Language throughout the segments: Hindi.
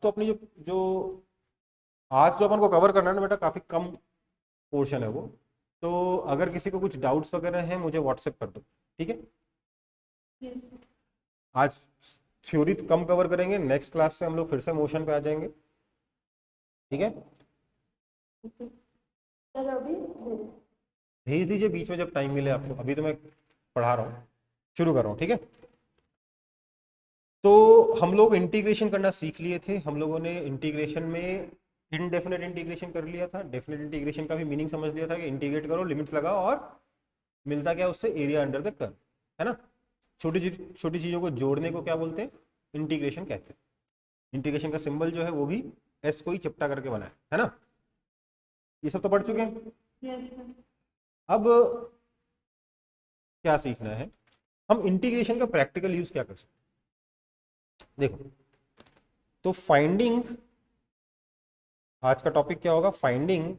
तो अपनी जो जो आज जो अपन को कवर करना है ना बेटा, काफी कम पोर्शन है वो। तो अगर किसी को कुछ डाउट्स वगैरह हैं मुझे व्हाट्सएप कर दो, ठीक है। आज थ्योरी कम कवर करेंगे, नेक्स्ट क्लास से हम लोग फिर से मोशन पे आ जाएंगे, ठीक है। भेज दीजिए बीच में जब टाइम मिले आपको, अभी तो मैं पढ़ा रहा हूँ, शुरू कर रहा हूँ, ठीक है। तो हम लोग इंटीग्रेशन करना सीख लिए थे, हम लोगों ने इंटीग्रेशन में इनडेफिनेट इंटीग्रेशन कर लिया था, डेफिनेट इंटीग्रेशन का भी मीनिंग समझ लिया था कि इंटीग्रेट करो, लिमिट्स लगाओ और मिलता क्या उससे, एरिया अंडर द कर्व, है ना। छोटी चीजों को जोड़ने को क्या बोलते हैं, इंटीग्रेशन कहते हैं। इंटीग्रेशन का सिंबल जो है वो भी एस को ही चिपटा करके बना है ना। ये सब तो पढ़ चुके हैं। अब क्या सीखना है, हम इंटीग्रेशन का प्रैक्टिकल यूज क्या कर सकते हैं। देखो, तो फाइंडिंग, आज का टॉपिक क्या होगा, finding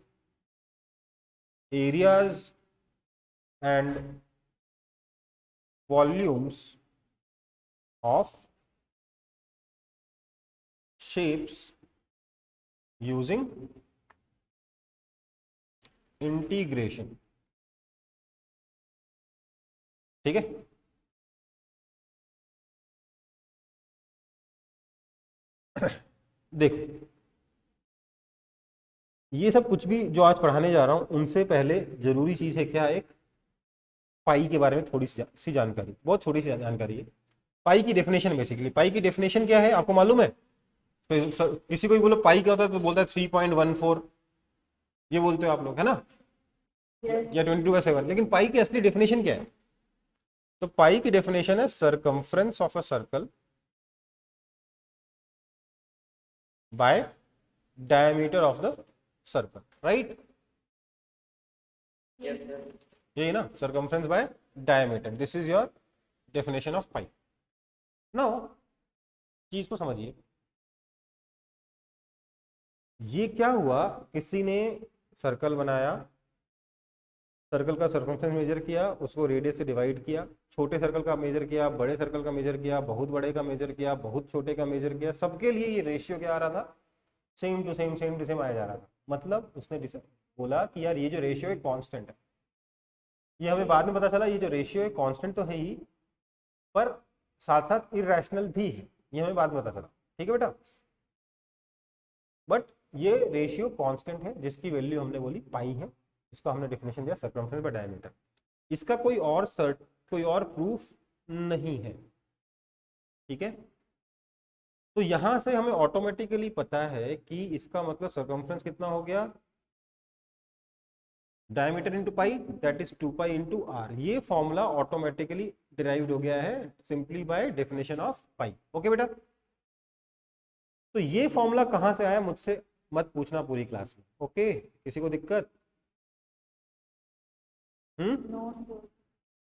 areas and volumes of shapes using integration, ठीक है। देखो, ये सब कुछ भी जो आज पढ़ाने जा रहा हूं उनसे पहले जरूरी चीज है क्या, एक पाई के बारे में थोड़ी सी जानकारी, बहुत छोटी सी जानकारी है। पाई की डेफिनेशन, बेसिकली पाई की डेफिनेशन क्या है आपको मालूम है। तो किसी को भी बोलो पाई क्या होता है तो बोलता है 3.14, ये बोलते हो आप लोग, है ना, या 22/7। लेकिन पाई की असली डेफिनेशन क्या है, तो पाई की डेफिनेशन है circumference of a circle by diameter of the circle, right. यही ना, circumference bye diameter, this is your definition of pi. Now चीज को समझिए, ये क्या हुआ, किसी ने सर्कल बनाया, सर्कल का सरकमफ्रेंस मेजर किया, उसको रेडियस से डिवाइड किया, छोटे सर्कल का मेजर किया, बड़े सर्कल का मेजर किया, बहुत बड़े का मेजर किया, बहुत छोटे का मेजर किया, सबके लिए ये रेशियो क्या आ रहा था, same to same, same to same आया जा रहा था। मतलब उसने बोला कि यार ये जो रेशियो है कांस्टेंट है। ये हमें बाद में पता चला ये जो रेशियो है कांस्टेंट तो है ही, पर साथ साथ इरेशनल भी है, ये हमें बाद में पता चला, ठीक है बेटा। बट ये रेशियो कांस्टेंट है जिसकी वैल्यू हमने बोली पाई है, इसका हमने डेफिनेशन दिया सर्कमफ्रेंस बाय डायमीटर। इसका कोई और प्रूफ नहीं है, ठीक है। तो यहां से हमें ऑटोमेटिकली पता है कि इसका मतलब सर्कमफ्रेंस कितना हो गया, diameter into pi, that is 2 pi into r. ये फॉर्मूला ऑटोमेटिकली डिराइव्ड हो गया है simply by definition of pi, okay बेटा। तो ये फॉर्मूला कहां से आया मुझसे मत पूछना पूरी क्लास में, ओके। किसी को दिक्कत?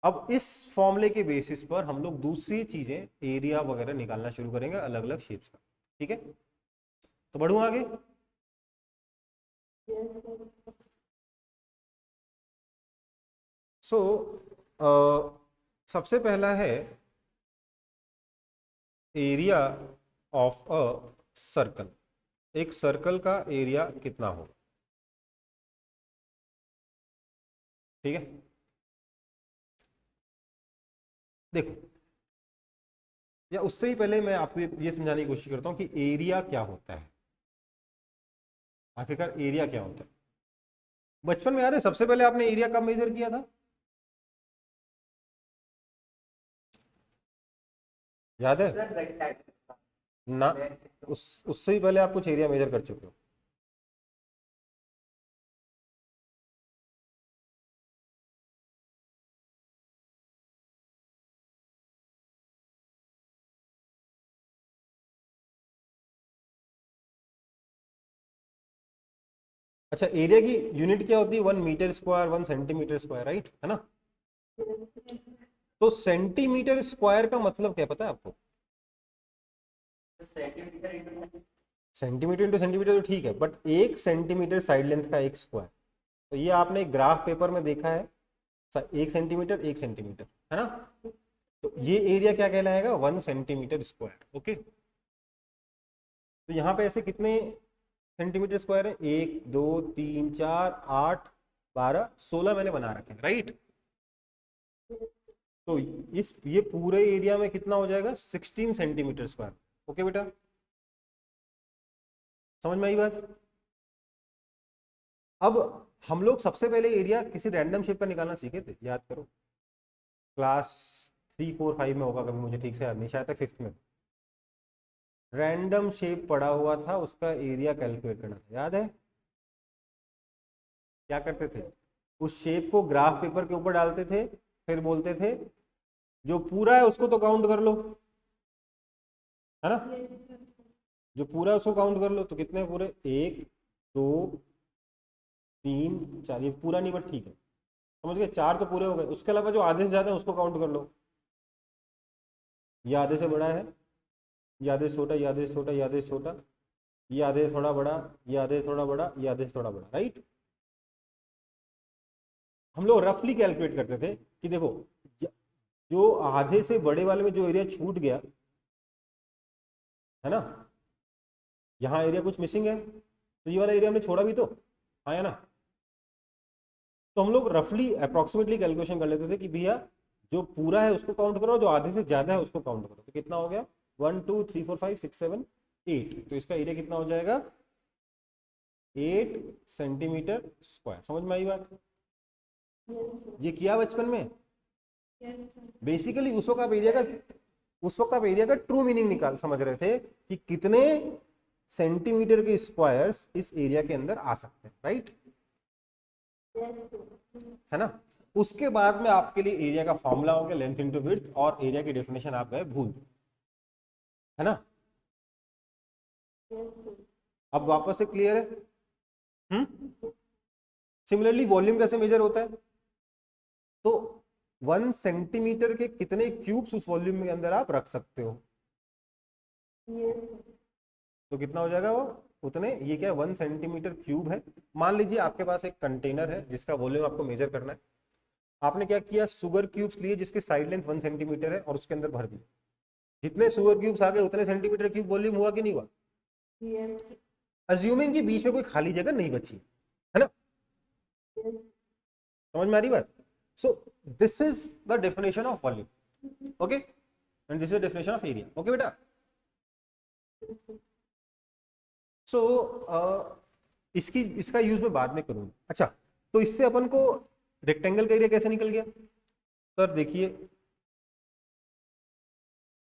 अब इस फॉर्मूले के बेसिस पर हम लोग दूसरी चीजें, एरिया वगैरह निकालना शुरू करेंगे अलग अलग शेप्स का, ठीक है। तो बढ़ूं आगे। सो सबसे पहला है एरिया ऑफ अ सर्कल। एक सर्कल का एरिया कितना होगा, ठीक है। देखो, या उससे ही पहले मैं आपको ये समझाने की कोशिश करता हूं कि एरिया क्या होता है, आखिरकार एरिया क्या होता है। बचपन में याद है सबसे पहले आपने एरिया कब मेजर किया था, याद है ना। उससे ही पहले आप कुछ एरिया मेजर कर चुके हो। अच्छा, एरिया की यूनिट क्या होती है, 1 metre square, 1 centimetre square, right, है ना। तो सेंटीमीटर स्क्वायर का मतलब क्या पता है आपको, सेंटीमीटर इंटू सेंटीमीटर तो ठीक है, बट 1 सेंटीमीटर साइड लेंथ का एक स्क्वायर। तो ये आपने ग्राफ पेपर में देखा है, 1 सेंटीमीटर 1 सेंटीमीटर, है ना। तो ये एरिया क्या कहलाएगा, 1 सेंटीमीटर स्क्वायर, ओके। तो यहाँ पे ऐसे कितने सेंटीमीटर स्क्वायर है? 1 2 3 4 8 12 16 मैंने बना रखे हैं, राइट। तो इस ये पूरे एरिया में कितना हो जाएगा? 16 सेंटीमीटर स्क्वायर। ओके बेटा, समझ में आई बात? अब हम लोग सबसे पहले एरिया किसी रैंडम शेप का निकालना सीखे थे, याद करो। क्लास 3 4 5 में होगा कभी, मुझे ठीक से याद नहीं, शायद तक 5th में। रैंडम शेप पड़ा हुआ था, उसका एरिया कैलकुलेट करना था, याद है? क्या करते थे? उस शेप को ग्राफ पेपर के ऊपर डालते थे, फिर बोलते थे जो पूरा है उसको तो काउंट कर लो, है ना? जो पूरा है उसको काउंट कर लो। तो कितने पूरे? 1 2 3 4, ये पूरा नहीं बट ठीक है, समझ गए? 4 तो पूरे हो गए। उसके अलावा जो आधे से ज्यादा है उसको काउंट कर लो। ये आधे से बड़ा है, ये आधे से छोटा, ये आधे से छोटा, ये आधे से छोटा, ये आधे से थोड़ा बड़ा, ये आधे से थोड़ा बड़ा, ये आधे से थोड़ा बड़ा, राइट। हम लोग रफली कैलकुलेट करते थे कि देखो जो आधे से बड़े वाले में जो एरिया छूट गया है ना, यहाँ एरिया कुछ मिसिंग है, तो ये वाला एरिया हमने छोड़ा भी तो, हाँ या ना? तो हम लोग रफली अप्रोक्सीमेटली कैलकुलेशन कर लेते थे कि भैया जो पूरा है उसको काउंट करो, जो आधे से ज्यादा है उसको काउंट करो। तो कितना हो गया? 1 2 3 4 5 6 7 8। तो इसका एरिया कितना हो जाएगा? 8 सेंटीमीटर स्क्वायर। समझ में आई बात? ये किया बचपन में। बेसिकली उस वक्त आप एरिया का ट्रू मीनिंग निकाल समझ रहे थे कि कितने सेंटीमीटर के स्क्वायर्स इस एरिया के अंदर आ सकते हैं, राइट? है ना? उसके बाद में आपके लिए एरिया का फॉर्मूला हो गया लेंथ इंटू विड्थ, और एरिया की डेफिनेशन आप गए भूल, है ना? अब वापस से क्लियर है? सिमिलरली वॉल्यूम कैसे मेजर होता है? तो 1 सेंटीमीटर के कितने क्यूब्स उस वॉल्यूम के अंदर आप रख सकते हो? तो कितना हो जाएगा वो? उतने। ये क्या है? 1 सेंटीमीटर क्यूब है। मान लीजिए आपके पास एक कंटेनर है जिसका वॉल्यूम आपको मेजर करना है। आपने क्या किया? शुगर क्यूब्स लिए जिसकी साइड लेंथ 1 सेंटीमीटर है और उसके अंदर भर दिए। जितने शुगर क्यूब्स आ गए उतने सेंटीमीटर क्यूब वॉल्यूम हुआ कि नहीं हुआ? अज्यूमिंग कि बीच में कोई खाली जगह नहीं बची, है ना? समझ में आ रही बात? सो this is the definition of volume, okay, and this is the definition of area, okay बेटा? सो इसका यूज मैं बाद में करूंगा। अच्छा, तो इससे अपन को रेक्टेंगल का एरिया कैसे निकल गया? सर देखिए,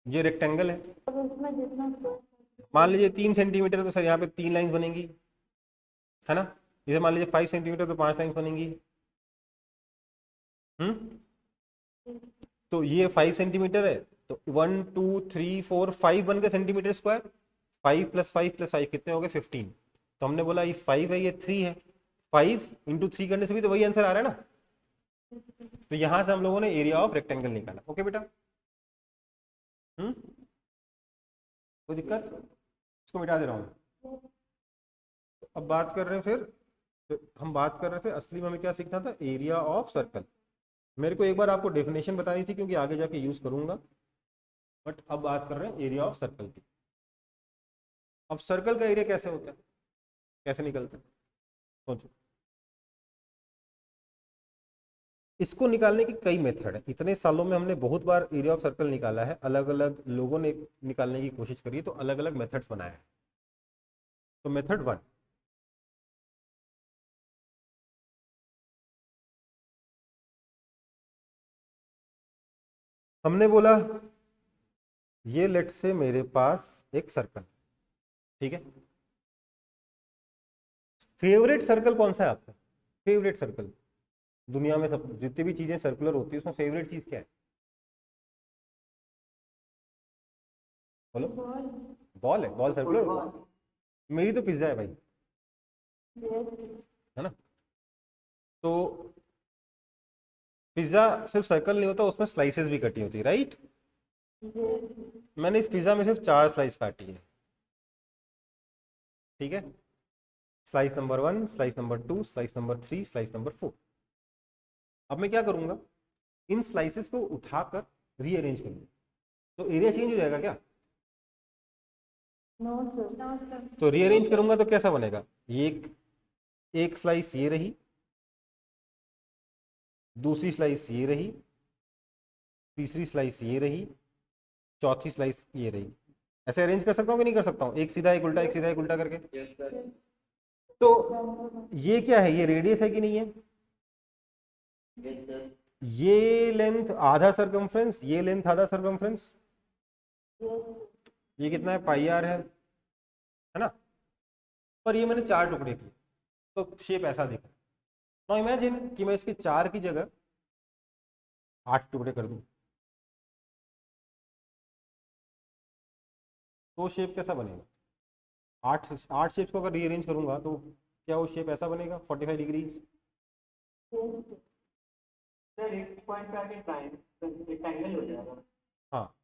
ये रेक्टेंगल है, मान लीजिए 3 सेंटीमीटर, तो सर यहाँ पे 3 लाइंस बनेंगी, है ना? इसे मान लीजिए 5 सेंटीमीटर, तो 5 लाइंस बनेंगी। तो ये 5 सेंटीमीटर है, तो 1 2 3 4 5 बन गए सेंटीमीटर स्क्वायर। 5 + 5 + 5 कितने हो गए? 15। तो हमने बोला ये 5 है, ये 3 है, 5 × 3 करने से भी तो वही आंसर आ रहा है ना? तो यहां से हम लोगों ने एरिया ऑफ रेक्टेंगल निकाला। ओके बेटा? कोई दिक्कत? इसको मिटा दे रहा हूं। तो अब बात कर रहे हैं फिर हम बात कर रहे थे असली में हमें क्या सीखना था? Area of circle. मेरे को एक बार आपको डेफिनेशन बतानी थी क्योंकि आगे जाके यूज करूंगा, बट अब बात कर रहे हैं एरिया ऑफ सर्कल की। अब सर्कल का एरिया कैसे होता है, कैसे निकलता है? सोचो। इसको निकालने की कई मेथड है। इतने सालों में हमने बहुत बार एरिया ऑफ सर्कल निकाला है, अलग अलग लोगों ने निकालने की कोशिश करी है, तो अलग अलग मेथड्स बनाए हैं। तो मेथड 1, हमने बोला ये लेट से मेरे पास एक सर्कल, ठीक है? फेवरेट सर्कल कौन सा है आपका? फेवरेट सर्कल दुनिया में सब जितनी भी चीजें सर्कुलर होती है उसमें फेवरेट चीज क्या है? बोलो। बॉल है? बॉल सर्कुलर होता है? मेरी तो पिज्जा है भाई, है ना? तो पिज्जा सिर्फ सर्कल नहीं होता, उसमें स्लाइसेस भी कटी होती है, राइट? मैंने इस पिज्जा में सिर्फ 4 स्लाइस काटी है, ठीक है? Slice number 1, slice number 2, slice number 3, slice number 4। अब मैं क्या करूंगा? इन स्लाइसेस को उठाकर रीअरेंज करूंगा, तो एरिया चेंज हो जाएगा क्या? तो रीअरेंज करूंगा तो कैसा बनेगा, एक एक स्लाइस ये रही, दूसरी स्लाइस ये रही, तीसरी स्लाइस ये रही, चौथी स्लाइस ये रही। ऐसे अरेंज कर सकता हूँ कि नहीं कर सकता हूँ, एक सीधा एक उल्टा, एक सीधा एक उल्टा करके। तो ये क्या है, ये रेडियस है कि नहीं है? ये लेंथ आधा सरकमफ्रेंस, ये लेंथ आधा सरकमफ्रेंस, ये कितना है, पाई आर है ना। पर ये मैंने 4 टुकड़े किए तो शेप ऐसा दिखा। नाउ इमेजिन कि मैं इसके 4 की जगह 8 टुकड़े कर दूं, तो शेप कैसा बनेगा? 8 शेप्स को अगर रीअरेंज करूंगा तो क्या वो शेप ऐसा बनेगा 45 डिग्री? सर एक पॉइंट पे आके ट्रायंगल हो जाएगा। हाँ,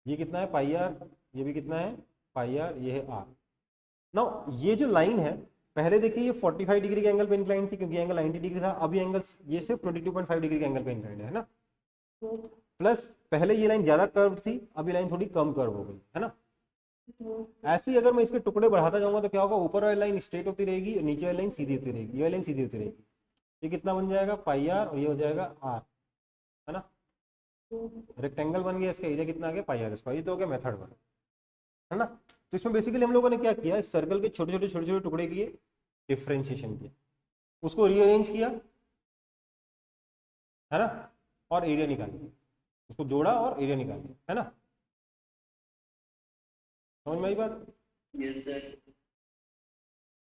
ये कितना है, पाई आर, ये भी कितना है, पाई आर, ये है आर। नाउ ये जो लाइन है, पहले देखिए ये 45 डिग्री के एंगल पे इंक्लाइन थी क्योंकि एंगल 90 डिग्री था, अभी एंगल ये सिर्फ 22.5 डिग्री के एंगल पे इंक्लाइन है ना। प्लस पहले ये लाइन ज्यादा कर्व थी, अभी लाइन थोड़ी कम कर्व हो गई है ना। ऐसे ही अगर मैं इसके टुकड़े बढ़ाता जाऊंगा तो क्या होगा, ऊपर वाली लाइन स्ट्रेट होती रहेगी, नीचे वाली लाइन सीधी होती रहेगी, ये वाली लाइन सीधी होती रहेगी। ये कितना बन जाएगा, पाई आर, और ये हो जाएगा आर, है ना। रेक्टेंगल बन गया, इसका एरिया कितना आ गया, पाई आर स्क्वायर। ये तो हो गया मेथड 1, है ना। तो इसमें बेसिकली हम लोगों ने क्या किया, इस सर्कल के छोटे छोटे छोटे छोटे टुकड़े किए, डिफ्रेंशिएशन किया, उसको रीअरेंज किया, है ना, और एरिया निकाल लिया, उसको जोड़ा और एरिया निकाल लिया, है ना। समझ में आई बात? Yes sir.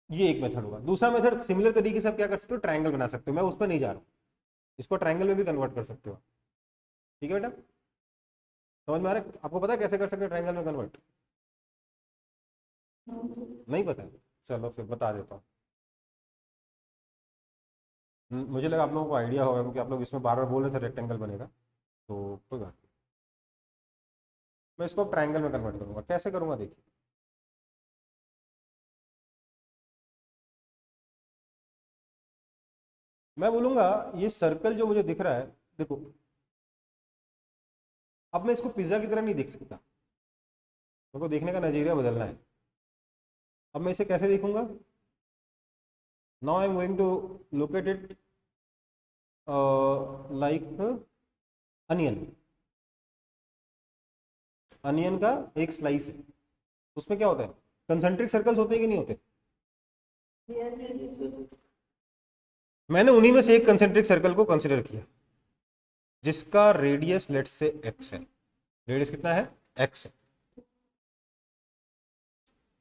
ये एक मेथड होगा। दूसरा मेथड सिमिलर तरीके से आप क्या कर सकते हो, ट्रायंगल बना सकते हो, मैं उस पर नहीं जा रहा हूँ, इसको ट्रायंगल में भी कन्वर्ट कर सकते हो। ठीक है बेटा, समझ में आ रहा है? आपको पता है कैसे कर सकते हैं ट्रायंगल में कन्वर्ट? नहीं पता है? चलो फिर बता देता हूँ। मुझे लगा आप लोगों को आइडिया होगा क्योंकि आप लोग इसमें बार बार बोल रहे थे रेक्टेंगल बनेगा, तो कोई बात नहीं, मैं इसको ट्रायंगल में कन्वर्ट करूंगा। कैसे करूंगा देखिए, मैं बोलूंगा ये सर्कल जो मुझे दिख रहा है, देखो अब मैं इसको पिज्जा की तरह नहीं देख सकता, मेरे को देखने का नजरिया बदलना है। अब मैं इसे कैसे देखूंगा, now I am going to look at it like onion. Onion का एक स्लाइस है, उसमें क्या होता है, कंसेंट्रिक सर्कल्स होते हैं कि नहीं होते? मैंने उन्हीं में से एक कंसेंट्रिक सर्कल को कंसिडर किया जिसका रेडियस लेट से एक्स है। रेडियस कितना है, एक्स है।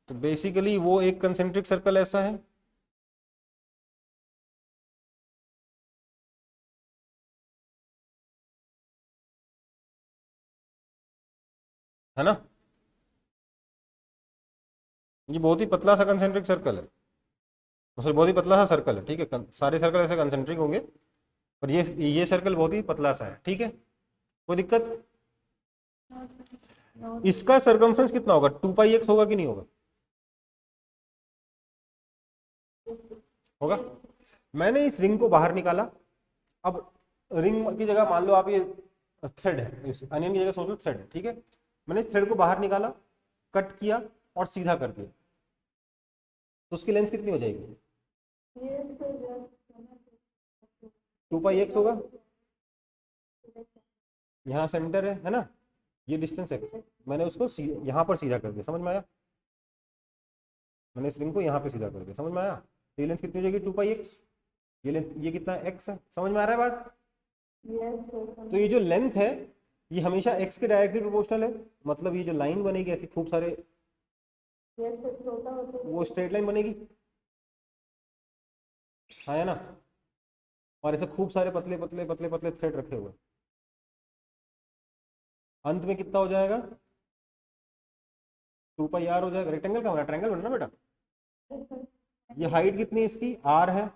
तो बेसिकली वो एक कंसेंट्रिक सर्कल ऐसा है ना। ये बहुत ही पतला सा कंसेंट्रिक सर्कल है, मतलब बहुत ही पतला सा सर्कल है, ठीक है। सारे सर्कल ऐसे कंसेंट्रिक होंगे, पर ये सर्कल बहुत ही पतला सा है, ठीक है, कोई दिक्कत? इसका सरकमफ्रेंस कितना होगा, 2πx होगा कि नहीं होगा? होगा। मैंने इस रिंग को बाहर निकाला, अब रिंग की जगह मान लो आप ये थ्रेड है, इस अनियन की जगह सोच लो थ्रेड है, ठीक है। मैंने इस थ्रेड को बाहर निकाला, कट किया और सीधा कर दिया, तो उसकी लेंथ कितनी हो जाएगी, 2πx होगा। यहाँ सेंटर है ना, ये डिस्टेंस एक्स है, मैंने उसको यहाँ पर सीधा कर दिया, समझ में आया? मैंने इस रिंग को यहाँ पे सीधा कर दिया, समझ में आया? तो ये लेंथ कितनी हो जाएगी, 2πx। ये लेंथ, ये कितना एक्स है, समझ में आ रहा है बात? तो ये जो लेंथ है ये हमेशा एक्स के डायरेक्टली प्रोपोर्शनल है, मतलब ये जो लाइन बनेगी ऐसी खूब सारे, वो स्ट्रेट लाइन बनेगी, हाँ है ना। और ऐसे खूब सारे पतले पतले पतले पतले थ्रेड रखे हुए, अंत में कितना हो जाएगा, 2πr हो जाएगा। रेक्टेंगल का बना, ट्रायंगल बनना बेटा। ये हाइट कितनी है इसकी, r है,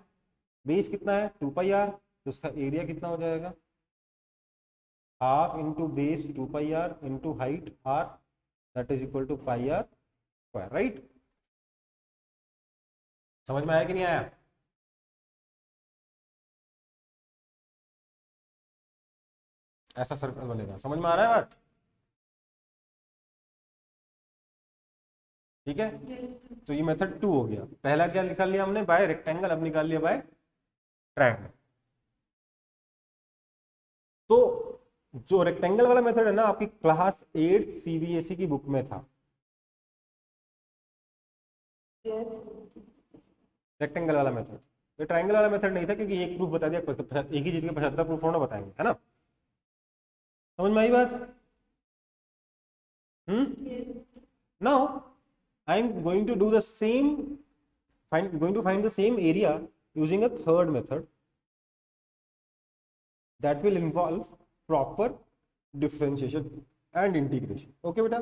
बेस कितना है 2πr, तो उसका एरिया कितना हो जाएगा, half into base 2πr into height r, that is equal to πr square, right. समझ में आया कि नहीं आया? ऐसा सर्कल बनेगा, समझ में आ रहा है बात? ठीक है, तो ये मेथड 2 हो गया। पहला क्या निकाल लिया हमने, बाय रेक्टेंगल, अब निकाल लिया बाय ट्रायंगल। तो जो रेक्टेंगल वाला मेथड है ना, आपकी क्लास 8 सीबीएसई की बुक में था, रेक्टेंगल वाला मेथड। ये ट्रायंगल वाला मेथड नहीं था, क्योंकि एक प्रूफ बता दिया, एक ही चीज के 75 प्रूफ थोड़ा बताएंगे, है ना। समझ में आई बात? Now I am going to do the same, going to find the same area using a third method that will involve proper differentiation and integration. Okay बेटा,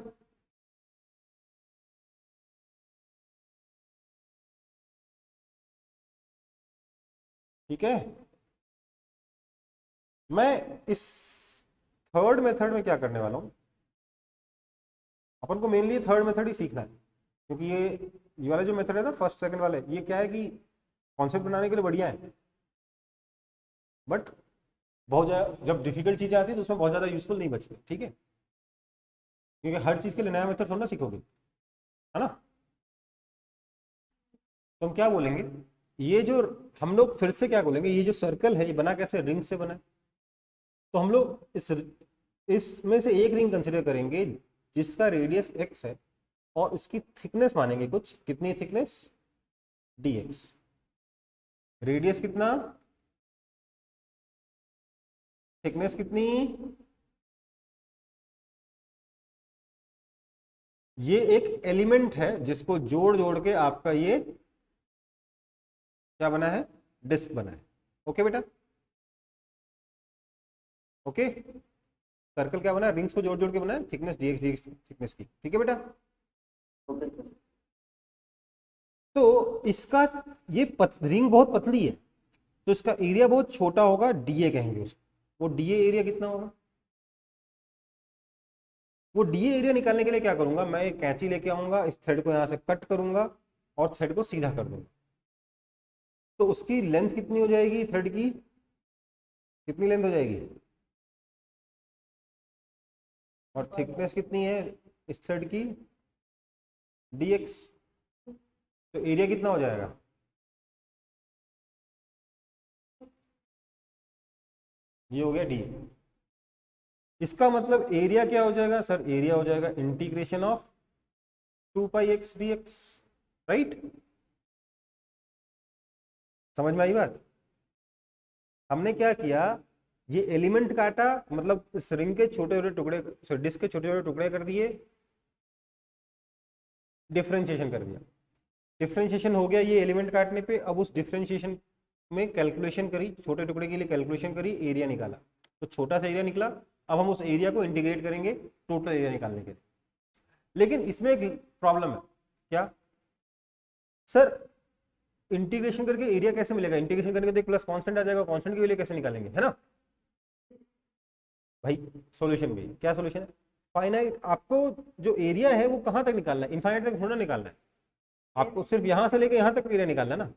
ठीक है। मैं इस थर्ड मेथड में क्या करने वाला हूं, अपन को मेनली थर्ड मेथड ही सीखना है, क्योंकि ये वाला जो मेथड है ना, फर्स्ट सेकंड वाले, ये क्या है कि कॉन्सेप्ट बनाने के लिए बढ़िया है, बट बहुत ज्यादा जब डिफिकल्ट चीजें आती है तो उसमें बहुत ज्यादा यूजफुल नहीं बचते, ठीक है, क्योंकि हर चीज के लिए नया मेथड थोड़ा ना सीखोगे, है ना। तो हम क्या बोलेंगे, ये जो हम लोग फिर से क्या बोलेंगे, ये जो सर्कल है ये बना कैसे, रिंग से बना है। तो हम लोग इसमें से एक रिंग कंसिडर करेंगे जिसका रेडियस x है, और उसकी थिकनेस मानेंगे कुछ, कितनी थिकनेस, dx। रेडियस कितना, थिकनेस कितनी, ये एक एलिमेंट है जिसको जोड़ जोड़ के आपका ये क्या बना है, डिस्क बना है। ओके बेटा, ओके। सर्कल क्या बना है, रिंग्स को जोड़ जोड़ के बना है, थिकनेस dx dx थिकनेस की, ठीक है बेटा। Okay, sir. तो इसका ये रिंग बहुत पतली है, तो इसका एरिया बहुत छोटा होगा, डीए कहेंगे उसको। वो डीए एरिया कितना होगा, वो डीए एरिया निकालने के लिए क्या करूंगा, मैं एक कैंची लेके आऊंगा, इस थ्रेड को यहां से कट करूंगा और थ्रेड को सीधा कर दूंगा। तो उसकी लेंथ कितनी हो जाएगी, थ्रेड की कितनी लेंथ हो जाएगी, और थिकनेस कितनी है इस थ्रेड की, dx। तो एरिया कितना हो जाएगा, ये हो गया डी। इसका मतलब एरिया क्या हो जाएगा सर, एरिया हो जाएगा integration of 2πx dx, right. समझ में आई बात? हमने क्या किया, ये एलिमेंट काटा, मतलब इस रिंग के छोटे छोटे टुकड़े, डिस्क के छोटे छोटे टुकड़े कर दिए, डिफरेंशिएशन कर दिया। डिफरेंशिएशन हो गया ये एलिमेंट काटने पे, अब उस डिफरेंशिएशन में कैलकुलेशन करी, छोटे टुकड़े के लिए कैलकुलेशन करी, एरिया निकाला, तो छोटा सा एरिया निकला। अब हम उस एरिया को इंटीग्रेट करेंगे टोटल एरिया निकालने के लिए। लेकिन इसमें एक प्रॉब्लम है, क्या सर, इंटीग्रेशन करके एरिया कैसे मिलेगा, इंटीग्रेशन करके तो एक प्लस कांस्टेंट आ जाएगा, कांस्टेंट की वैल्यू कैसे निकालेंगे, है ना भाई। सॉल्यूशन भी क्या सॉल्यूशन है, फाइनाइट, आपको जो एरिया है वो कहां तक निकालना है, इनफाइनाइट तक थोड़ा निकालना है, आपको सिर्फ यहां से लेके यहां तक एरिया निकालना है ना।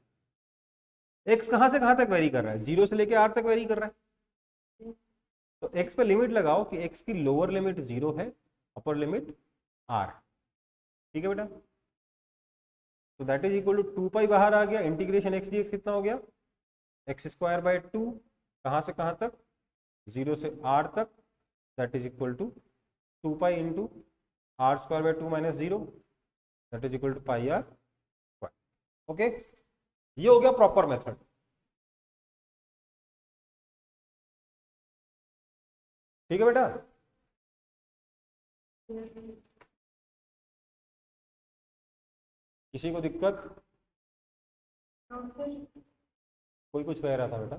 एक्स कहां से कहां तक वेरी कर रहा है, 0 से लेके r तक वेरी कर रहा है, तो x पे लिमिट लगाओ कि x की लोअर लिमिट 0 है, अपर लिमिट r, ठीक है बेटा। तो that is equal to 2 pi बाहर आ गया, इंटीग्रेशन x dx कितना हो गया, x²/2, कहां से कहां तक, 0 से r तक, that is equal to 2 pi into r²/2 minus 0, that is equal to pi r। Okay, ये हो गया प्रॉपर मेथड। ठीक है बेटा, किसी को दिक्कत, कोई कुछ कह रहा था बेटा,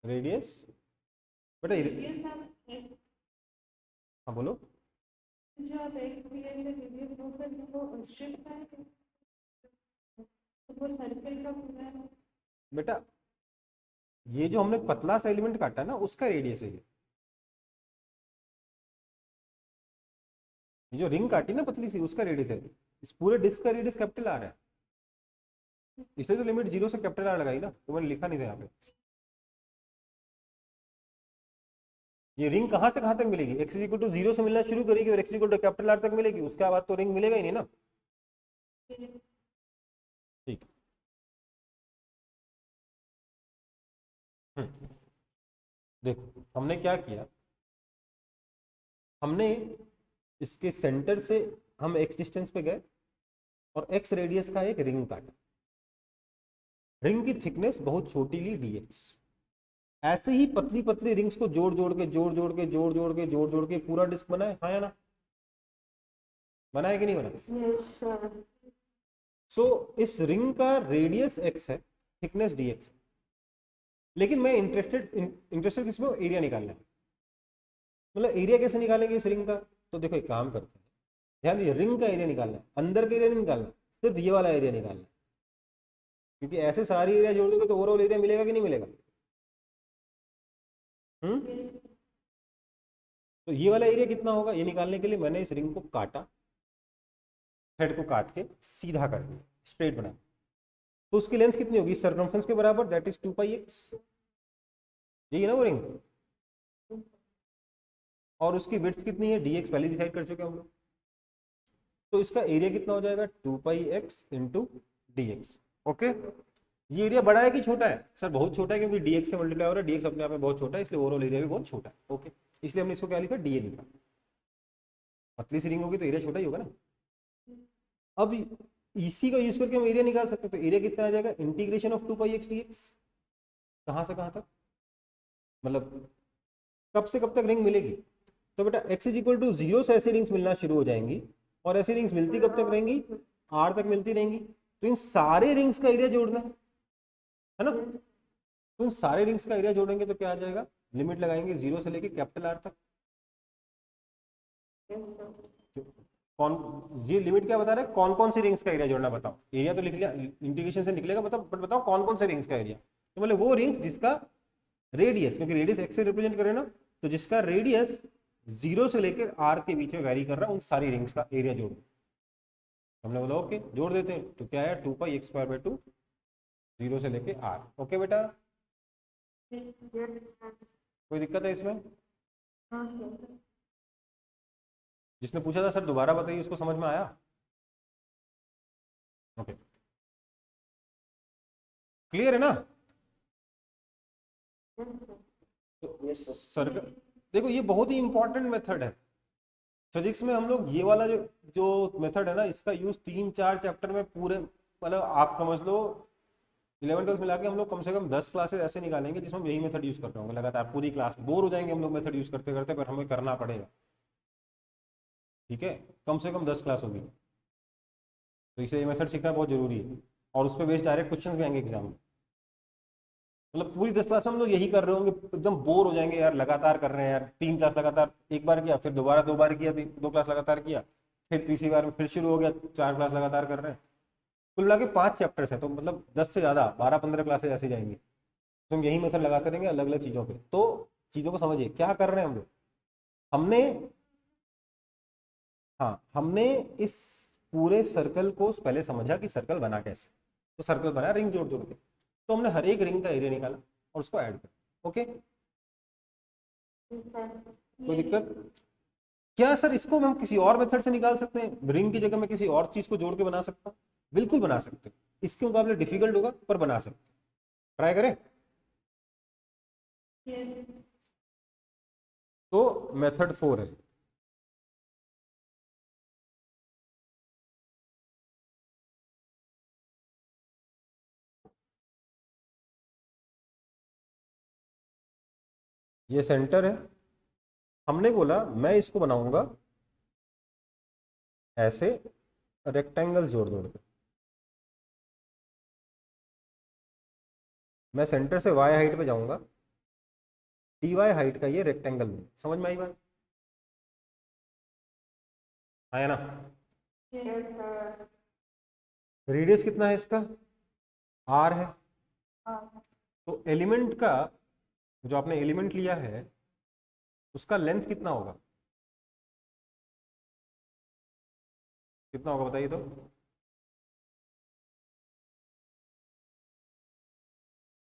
रेडियस बेटा, हाँ बोलो। जो आप एक रेडियस वो सर वो स्ट्रिप है तो वो सर्कल का पूरा है। बेटा ये जो हमने पतला सा एलिमेंट काटा है ना, उसका रेडियस है ये जो रिंग काटी ना पतली सी, उसका रेडियस है। इस पूरे डिस्क का रेडियस कैपिटल आर है, इसलिए तो लिमिट 0 से कैपिटल आर लगाई ना, तो मैंने लिखा नहीं था यहाँ पे। ये रिंग कहाँ से कहाँ तक मिलेगी, x इक्वल टू 0 से मिलना शुरू करेगी और x equal to capital R तक मिलेगी, उसके बाद तो रिंग मिलेगा ही नहीं ना। ठीक। देखो हमने क्या किया, हमने इसके सेंटर से हम x डिस्टेंस पे गए और x रेडियस का एक रिंग काटा। रिंग की थिकनेस बहुत छोटी ली dx। ऐसे ही पतली पतली रिंग्स को जोड़ जोड़ के जोड़ जोड़ के जोड़ जोड़ के जोड़ जोड़ के पूरा डिस्क बनाए, हाँ या ना, बनाया कि नहीं बनाया। सो इस रिंग का रेडियस x है, थिकनेस dx है, लेकिन मैं इंटरेस्टेड किसमें, एरिया निकालना है। मतलब एरिया कैसे निकालेंगे इस रिंग का, तो देखो एक काम करते हैं, ध्यान दीजिए, रिंग का एरिया निकालना है, अंदर का एरिया नहीं निकालना, सिर्फ ये वाला एरिया निकालना है, क्योंकि ऐसे सारी एरिया जोड़ दोगे तो ओवरऑल एरिया मिलेगा कि नहीं मिलेगा। तो ये वाला एरिया कितना होगा, ये निकालने के लिए मैंने इस रिंग को काटा, थ्रेड को काट के सीधा कर दिया, स्ट्रेट बना। तो उसकी लेंथ कितनी होगी सर्कमफ्रेंस के बराबर, दैट इज 2πx, यही है ना वो रिंग। और उसकी विड्थ कितनी है, dx पहले डिसाइड कर चुके हम लोग। तो इसका एरिया कितना हो जाएगा, 2πx इंटू dx। ओके, ये एरिया बड़ा है कि छोटा है, सर बहुत छोटा है, क्योंकि dx से मल्टीप्लाई हो रहा है, dx अपने आप में बहुत छोटा है, इसलिए ओवरऑल एरिया भी बहुत छोटा है। ओके, इसलिए हमने इसको क्या लिखा, dA लिखा। पतली सी रिंग होगी तो एरिया छोटा ही होगा ना। अब इसी का यूज करके हम एरिया निकाल सकते हैं, तो एरिया कितना आ जाएगा, इंटीग्रेशन ऑफ 2πx dx। कहाँ से कहाँ तक, मतलब कब से कब तक रिंग मिलेगी, तो बेटा x इज इक्वल टू 0 से ऐसी रिंग्स मिलना शुरू हो जाएंगी, और ऐसी रिंग्स मिलती कब तक रहेंगी, r तक मिलती रहेंगी। तो इन सारे रिंग्स का एरिया जोड़ना है ना, तो इन सारे रिंग्स का एरिया जोड़ेंगे तो क्या आ जाएगा, लिमिट लगाएंगे 0 से लेके कैपिटल R तक। कौन, ये लिमिट क्या बता रहा है, कौन कौन सी रिंग्स का एरिया जोड़ना, बताओ। एरिया तो लिख लिया, इंटीग्रेशन से निकलेगा, बताओ, बट बताओ कौन कौन से रिंग्स का एरिया। तो बोले वो रिंग्स जिसका रेडियस, क्योंकि रेडियस x से रिप्रेजेंट करे ना, तो जिसका रेडियस 0 से लेकर r के बीच में वैरी कर रहा है, उन सारी रिंग्स का एरिया जोड़। हमने बोला ओके, जोड़ देते हैं, तो क्या है, 2πx²/2, 0 से लेके r। ओके बेटा, कोई दिक्कत है इसमें, जिसने पूछा था सर दोबारा बताइए, उसको समझ में आया। ओके, क्लियर है ना। तो सर्कल, देखो ये बहुत ही इंपॉर्टेंट मेथड है फिजिक्स में। हम लोग ये वाला जो जो मेथड है ना, इसका यूज 3-4 चैप्टर में पूरे, मतलब आप समझ लो 11-12 मिला के हम लोग कम से कम 10 क्लासेस ऐसे निकालेंगे जिसमें हम यही मेथड यूज करते होंगे लगातार, पूरी क्लास बोर हो जाएंगे हम लोग मेथड यूज करते करते, पर हमें करना पड़ेगा। ठीक है, कम से कम 10 क्लास होगी, तो इसलिए ये मेथड सीखना बहुत जरूरी है, और उस पर बेस्ड डायरेक्ट क्वेश्चन भी आएंगे एग्जाम में। मतलब पूरी 10 क्लास हम लोग यही कर रहे होंगे, एकदम बोर हो जाएंगे यार, लगातार कर रहे हैं यार, 3 क्लास लगातार, एक बार किया, फिर दोबारा 2 बार किया, 2 क्लास लगातार किया, फिर तीसरी बार में फिर शुरू हो गया, 4 क्लास लगातार कर रहे हैं। कुल मिला के 5 चैप्टर्स है, तो मतलब 10 से ज्यादा 12-15 क्लासेस ऐसे जाएंगी, तो हम यही मेथड लगाते रहेंगे अलग अलग चीजों पे। तो चीजों को समझिए क्या कर रहे हैं हम लोग, हमने, हाँ हमने इस पूरे सर्कल को पहले समझा कि सर्कल बना कैसे, तो सर्कल बना रिंग जोड़ जोड़ के, तो हमने हर एक रिंग का एरिया निकाला और उसको ऐड किया। ओके, कोई दिक्कत, क्या सर इसको हम किसी और मेथड से निकाल सकते हैं, रिंग की जगह में किसी और चीज को जोड़ के बना सकता हूँ, बिल्कुल बना सकते हैं, इसके मुकाबले डिफिकल्ट होगा पर बना सकते हैं, ट्राई करें। तो मेथड 4 है, ये सेंटर है, हमने बोला मैं इसको बनाऊंगा ऐसे रेक्टेंगल जोड़ जोड़ के, मैं सेंटर से y हाइट पे जाऊंगा, dy हाइट का ये रेक्टेंगल में, समझ में आई बात, आया ना। रेडियस कितना है इसका, r है, तो एलिमेंट का, जो आपने एलिमेंट लिया है उसका लेंथ कितना होगा, कितना होगा बताइए तो,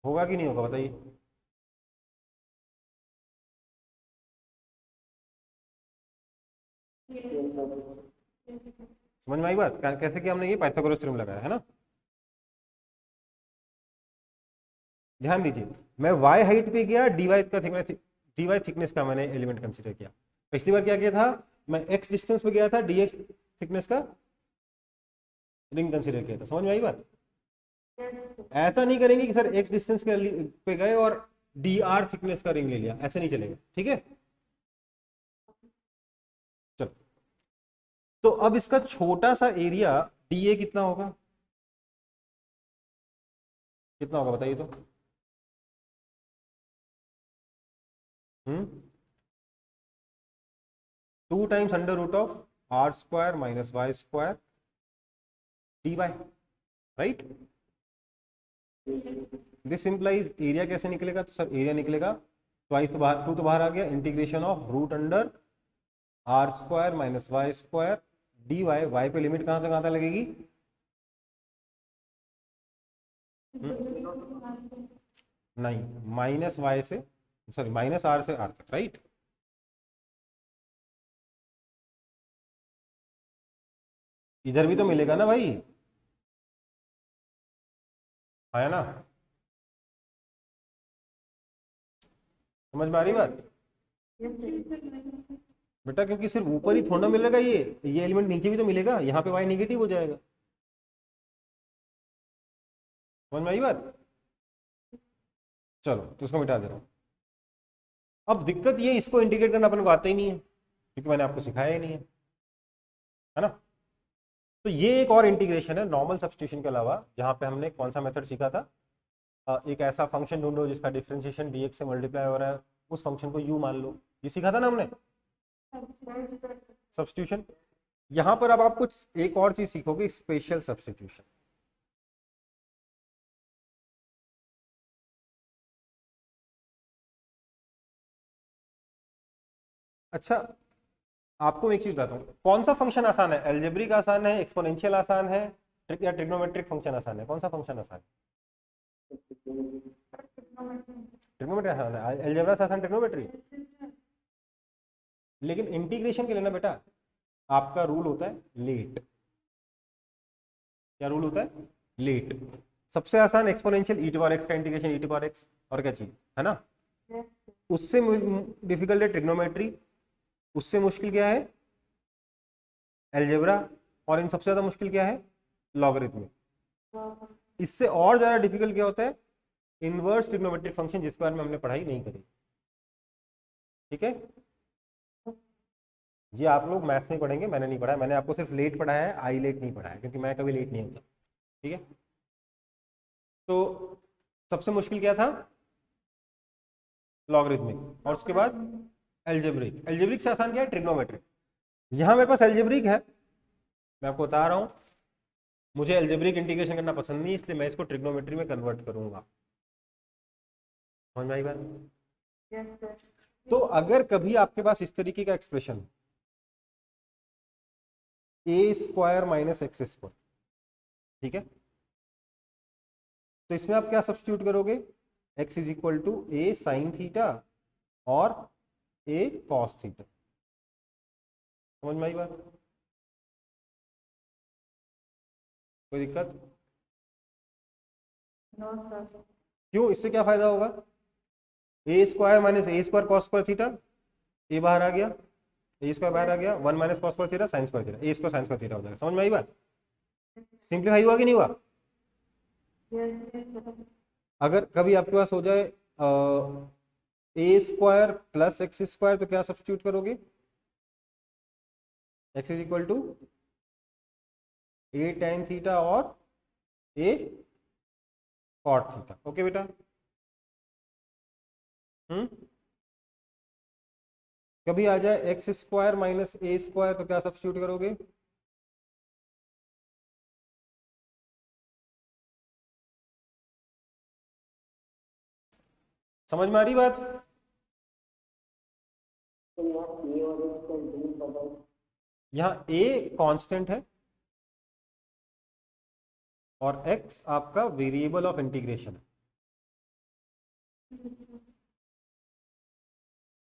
होगा कि नहीं होगा बताइए। समझ में आई बात? कैसे कि हमने ये पाइथागोरस थ्योरम लगाया है ना। ध्यान दीजिए, मैं y हाइट पे गया, dy थिकनेस का मैंने एलिमेंट कंसीडर किया। पिछली बार क्या किया था, मैं x डिस्टेंस पे गया था, dx थिकनेस का रिंग कंसीडर किया था। समझ में आई बात? ऐसा नहीं करेंगे कि सर x डिस्टेंस पे गए और dr थिकनेस का रिंग ले लिया, ऐसे नहीं चलेगा, ठीक है। चलो, तो अब इसका छोटा सा एरिया dA कितना होगा, कितना होगा बताइए तो। 2 times under root of r square minus y square dy, right. This implies area कैसे निकलेगा, तो सर एरिया निकलेगा ट्वाइस, तो बाहर 2 तो बाहर आ गया, integration of root under r square minus y square dy। y पे लिमिट कहां से कहां तक लगेगी, नहीं, माइनस y से, सॉरी माइनस r से r तक, राइट। इधर भी तो मिलेगा ना भाई, है ना। समझ में आ रही बात बेटा? क्योंकि सिर्फ ऊपर ही थोड़ा मिलेगा, ये एलिमेंट नीचे भी तो मिलेगा, यहाँ पे y नेगेटिव हो जाएगा। समझ में आई बात? चलो, तो इसको मिटा दे रहा हूं। अब दिक्कत ये, इसको इंटीग्रेट करना अपन को आता ही नहीं है, क्योंकि मैंने आपको सिखाया ही नहीं है ना। तो ये एक और इंटीग्रेशन है नॉर्मल सब्स्टिट्यूशन के अलावा, जहां पे हमने कौन सा मेथड सीखा था, एक ऐसा फंक्शन ढूंढो जिसका डिफरेंशिएशन dx से मल्टीप्लाई हो रहा है, उस फंक्शन को u मान लो, ये सीखा था ना हमने, सब्स्टिट्यूशन। यहां पर अब आप कुछ एक और चीज सीखोगे, स्पेशल सब्स्टिट्यूशन। अच्छा, आपको एक चीज बताता हूँ, कौन सा फंक्शन आसान है, एल्जेब्रिक आसान है, एक्सपोनेंशियल आसान है, या ट्रिग्नोमेट्रिक फंक्शन आसान है, कौन सा फंक्शन आसान है? ट्रिग्नोमेट्री आसान है, एल्जेब्रा से आसान ट्रिग्नोमेट्री। लेकिन इंटीग्रेशन के लिए ना बेटा, आपका रूल होता है लेट। क्या रूल होता है? लेट। सबसे आसान exponential e to power x का integration e to power x, और क्या चाहिए, है ना। उससे डिफिकल्ट है ट्रिग्नोमेट्री, उससे मुश्किल क्या है एल्जेब्रा, और इन सबसे ज्यादा मुश्किल क्या है लॉगरिथमिक। इससे और ज्यादा डिफिकल्ट क्या होता है इनवर्स ट्रिग्नोमेट्रिक फंक्शन, जिसके बारे में हमने पढ़ाई नहीं करी, ठीक है। जी आप लोग मैथ्स नहीं पढ़ेंगे, मैंने नहीं पढ़ा, मैंने आपको सिर्फ लेट पढ़ाया है, आई लेट नहीं पढ़ाया, क्योंकि मैं कभी लेट नहीं होता, ठीक है। तो सबसे मुश्किल क्या था लॉगरिथमिक, और उसके बाद एल्जेब्रिक। एल्जेब्रिक से आसान क्या है ट्रिग्नोमेट्रिक। यहां मेरे पास एल्जेब्रिक है, मैं आपको बता रहा हूं, मुझे एल्जेब्रिक इंटीग्रेशन करना पसंद नहीं, इसलिए मैं इसको ट्रिग्नोमेट्री में कन्वर्ट करूंगा। समझ में आई बात? तो अगर कभी आपके पास इस तरीके का एक्सप्रेशन है, a square minus x square, ठीक है, तो इसमें आप क्या सब्स्टिट्यूट करोगे, x is equal to a sine theta और ए कॉस थीटा। समझ में आई बात? कोई दिक्कत? क्यों, इससे क्या फायदा होगा, A square minus A square cos square theta, A बाहर आ गया, ए स्क्वायर बाहर आ गया, 1 minus cos square theta sine square theta, A square sine square theta हो जाएगा। समझ में आई बात? सिंप्लीफाई हुआ कि नहीं हुआ? अगर कभी आपके पास हो जाए a square plus x square, तो क्या सब्स्टिट्यूट करोगे, x is equal to a tan theta और ए कॉट थीटा। ओके बेटा, कभी आ जाए एक्स स्क्वायर माइनस ए स्क्वायर, तो क्या सब्स्टिट्यूट करोगे, समझ में आ रही बात? यहाँ ए कांस्टेंट है और x आपका वेरिएबल ऑफ इंटीग्रेशन है,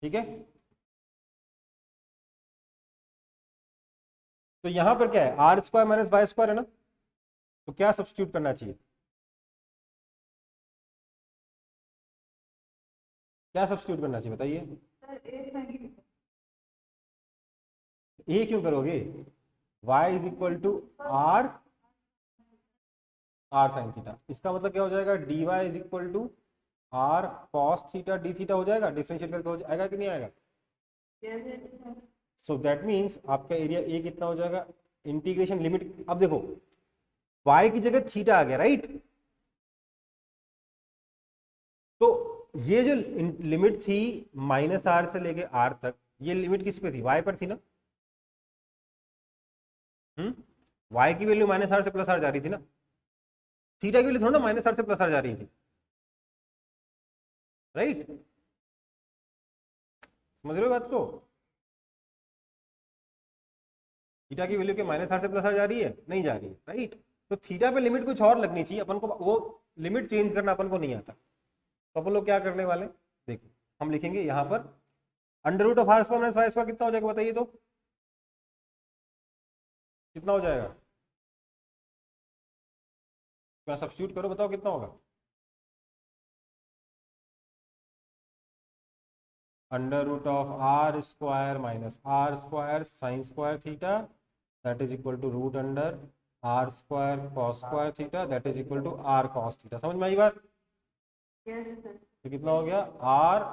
ठीक है। तो यहां पर क्या है, r square minus y square है ना, तो क्या सब्स्टिट्यूट करना चाहिए, क्या सब्स्टिट्यूट करना चाहिए बताइए। सर ए साइन ए क्यों करोगे, y is equal to r r sine theta, इसका मतलब क्या हो जाएगा, dy is equal to r cos theta d theta हो जाएगा, डिफरेंशिएट करके हो जाएगा कि नहीं आएगा। सो दैट मीन्स आपका एरिया ए कितना हो जाएगा, इंटीग्रेशन लिमिट, अब देखो y की जगह थीटा आ गया राइट, तो ये जो लिमिट थी माइनस आर से लेके आर तक, ये लिमिट किस पे थी, y पर थी ना, y की वैल्यू माइनस आर से प्लस आर जा रही थी ना, थीटा की वैल्यू थोड़ा ना माइनस आर से प्लस आर जा रही थी, राइट, समझ रहे हो बात को, थीटा की वैल्यू के माइनस आर से प्लस आर जा रही है, नहीं जा रही है, राइट, तो थीटा पे लिमिट कुछ और लगनी चाहिए अपन को, वो लिमिट चेंज करना अपन को नहीं आता, तो अपन लोग क्या करने वाले, देखो हम लिखेंगे यहाँ पर under root of r square minus y square कितना हो जाएगा बताइए, तो कितना हो जाएगा, क्या सब्स्टिट्यूट करो बताओ कितना होगा, under root of r square minus r square sine square theta that is equal to root under r square cos square theta that is equal to r cos theta, समझ में आई बात, तो कितना हो गया r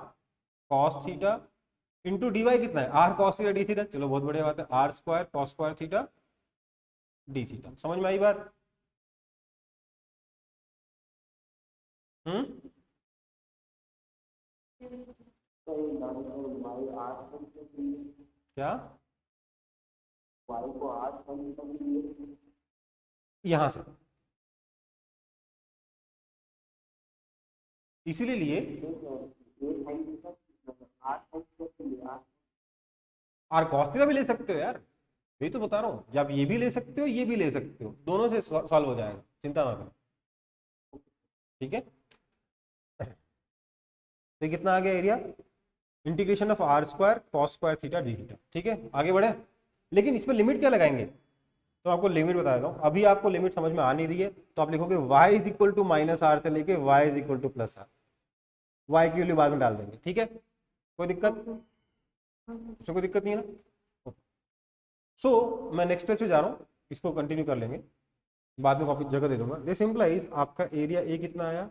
cos theta into d y कितना है, r cos theta d theta, चलो बहुत बढ़िया बात है, r square cos square theta d theta, समझ में आई बात, हम्म, क्या यहां से इसीलिए लिए आर कॉस थीटा भी ले सकते हो यार, यही तो बता रहा हूँ, या आप ये भी ले सकते हो ये भी ले सकते हो, दोनों से सॉल्व हो जाएगा, चिंता ना करो, ठीक है, तो ये कितना आ गया area, integration of r square cos square theta d theta, ठीक है आगे बढ़े, लेकिन इसमें लिमिट क्या लगाएंगे, तो आपको लिमिट बता देता हूँ, अभी आपको लिमिट समझ में आ नहीं रही है, तो आप लिखोगे y is equal to minus r से लेके y is equal to plus r, y की वैल्यू बाद में डाल देंगे, ठीक है, कोई दिक्कत, इसमें कोई दिक्कत नहीं है ना, सो मैं नेक्स्ट पेज पे जा रहा हूँ, इसको कंटिन्यू कर लेंगे, बाद में कॉपी जगह दे दूंगा, दिस इंप्लाइज आपका एरिया ए कितना आया,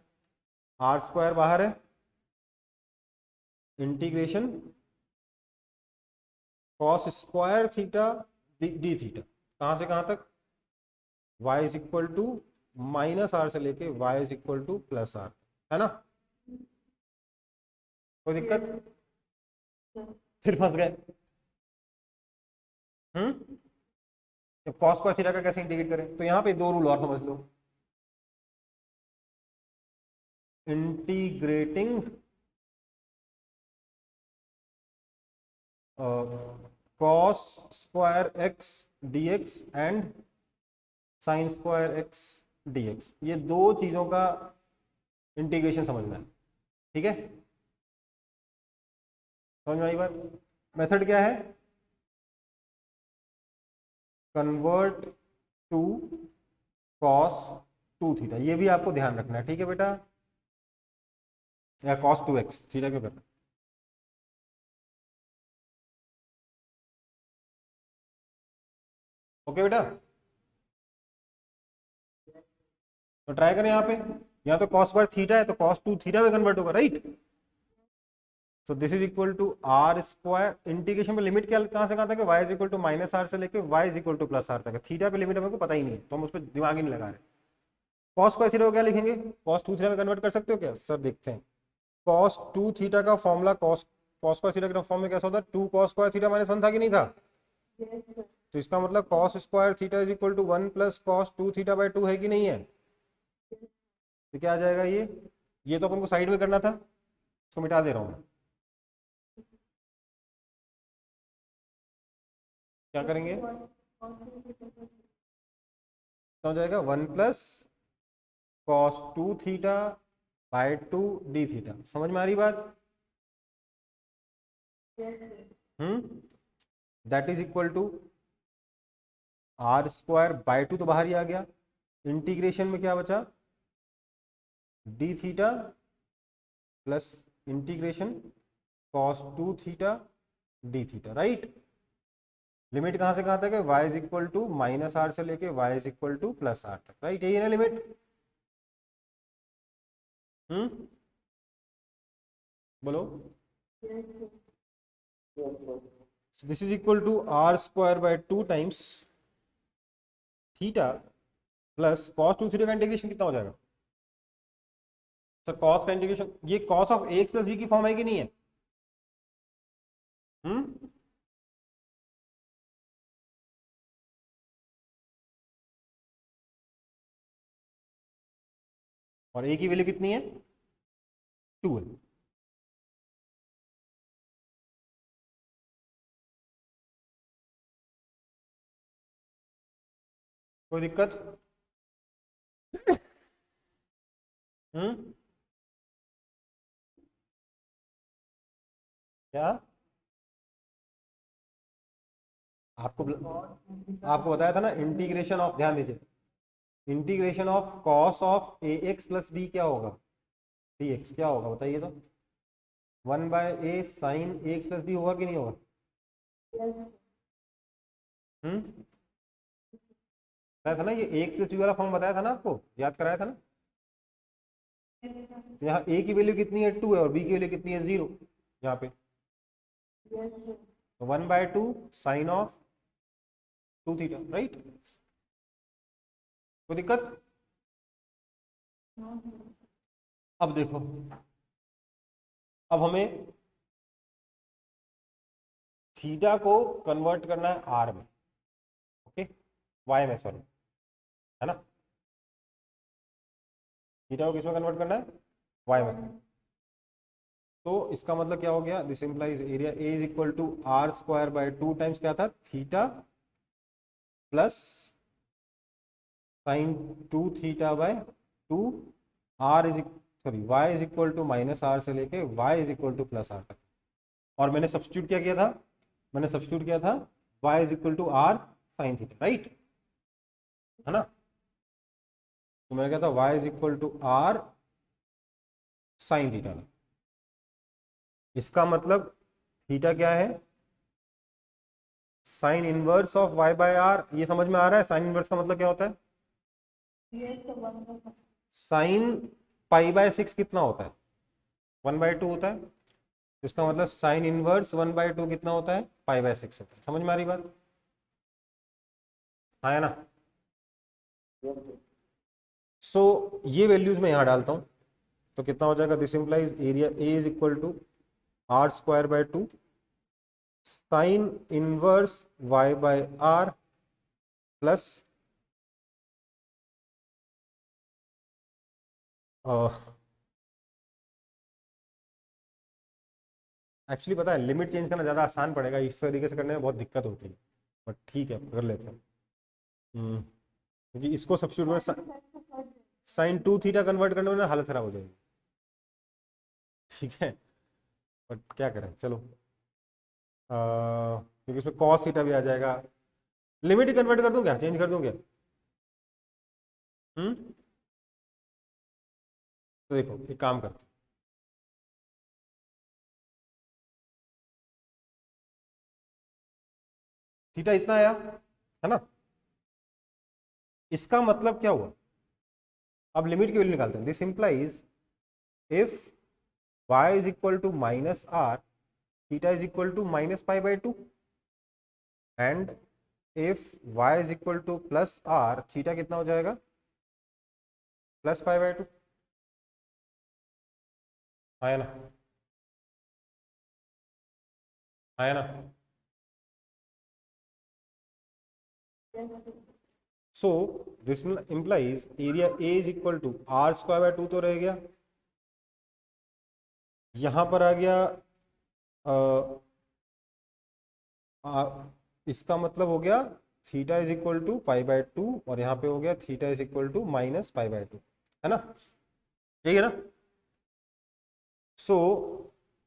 आर स्क्वायर बाहर है, integration cos square theta d theta, कहां से कहां तक, y is equal to minus r से लेके y is equal to plus r, है ना, कोई दिक्कत, फिर फंस गए, कॉस स्क्वायर थीटा का कैसे इंटीग्रेट करें, तो यहाँ पे दो रूल और समझ लो, integrating cos square x dx and sine square x dx, ये दो चीजों का इंटीग्रेशन समझना है, ठीक है, समझ में आई बात, मेथड क्या है, convert to cos two theta, ये भी आपको ध्यान रखना है, ठीक है बेटा, या कॉस टू एक्स थीटा क्यों करना, ओके बेटा, तो ट्राई करें यहाँ पे, यहाँ तो कॉस स्क्वायर थीटा है तो कॉस टू थीटा में कन्वर्ट होगा, right, so this is equal to r square, integration में लिमिट क्या कहां से कहां तक है, y is equal to minus r से लेके y is equal to plus r तक है, थीटा पे लिमिट हमको पता ही नहीं है, तो हम उस पर दिमाग ही नहीं लगा रहे, कॉस स्क्वायर थीटा को क्या लिखेंगे, कॉस टू थीटा में कन्वर्ट कर सकते हो क्या सर, देखते हैं, कॉस टू थीटा का formula cos cos square theta के फॉर्म में कैसा होता है, two cos square theta minus one था कि नहीं था, तो इसका मतलब cos square theta is equal to one plus cos two theta by two है कि नहीं है, तो क्या आ जाएगा ये तो अपन को साइड में करना था, इसको मिटा दे रहा हूं मैं, क्या करेंगे, तो हो जाएगा one plus cos two theta by two d theta, समझ में आ रही बात, that is equal to r square by 2 तो बाहर ही आ गया, इंटीग्रेशन में क्या बचा, d theta plus integration cos 2 theta d theta, right. Limit कहां से कहां तक है, y is equal to minus r से लेके y is equal to plus r तक, राइट, यही है ना लिमिट। बोलो। This is equal to r square by 2 times theta plus cos 2 theta का इंटीग्रेशन कितना हो जाएगा सर, कॉस का इंटीग्रेशन, ये cos of a x plus B की फॉर्म है कि नहीं है? हम्म और ए की वैल्यू कितनी है, 2 है। कोई दिक्कत? हम्म क्या आपको आपको बताया था ना, इंटीग्रेशन ऑफ, ध्यान दीजिए, integration of cos of a x plus b क्या होगा, डी एक्स क्या होगा बताइए तो, 1/a sine a x plus b होगा कि नहीं होगा? बताया था ना, ये ए एक्स प्लस बी वाला फॉर्म बताया था ना आपको, याद कराया था ना। यहाँ a की वैल्यू कितनी है, 2 है, और b की वैल्यू कितनी है, 0 यहाँ पे। तो 1/2 साइन ऑफ 2 थीटा, राइट। कोई दिक्कत? अब देखो, अब हमें थीटा को कन्वर्ट करना है आर में, ओके, वाई में, सॉरी, है ना। थीटा को किसमें कन्वर्ट करना है, वाई में। तो इसका मतलब क्या हो गया, this implies area a is equal to r square by 2 times क्या था, theta plus sine 2 theta by 2, r is sorry y is equal to minus r से लेके y is equal to plus r तक। और मैंने सब्स्टिट्यूट क्या किया था, मैंने सब्स्टिट्यूट किया था y is equal to r sine theta, right, है ना। तो मैंने कहा था y is equal to r sine theta. इसका मतलब थीटा क्या है, sine inverse of y by r, ये समझ में आ रहा है, साइन इनवर्स का मतलब क्या होता है, साइन पाई बाय 6 कितना होता है, 1/2 होता है। इसका मतलब साइन इनवर्स 1/2 कितना होता है, पाई बाय 6 होता है। समझ में आ रही बात, हाँ है ना। सो ये वैल्यूज मैं यहां डालता हूं, तो कितना हो जाएगा, this implies area a is equal to r square by 2 sine inverse y by r plus actually पता है, लिमिट चेंज करना ज़्यादा आसान पड़ेगा, इस तरीके से करने में बहुत दिक्कत होती है, बट ठीक है कर लेते हैं। क्योंकि इसको सब्स्टिट्यूट में साइन 2 थीटा कन्वर्ट करने में ना हालत खराब हो जाएगी, ठीक है, बट क्या करें, चलो, क्योंकि इसमें कॉस थीटा भी आ जाएगा। लिमिट ही कन्वर्ट कर दूं क्या, चेंज कर दूं क्या? तो देखो एक काम करते हैं, थीटा इतना आया, है ना। इसका मतलब क्या हुआ, अब लिमिट की वैल्यू निकालते हैं। This implies if y is equal to minus r, theta is equal to minus pi by 2, and if y is equal to plus r, theta कितना हो जाएगा, प्लस पाई बाय 2, है ना, है ना। So this implies area a is equal to r square by 2 तो रह गया, यहां पर आ गया इसका मतलब हो गया theta is equal to pi by 2, और यहाँ पे हो गया theta is equal to minus pi by 2, है ना, ठीक है ना। सो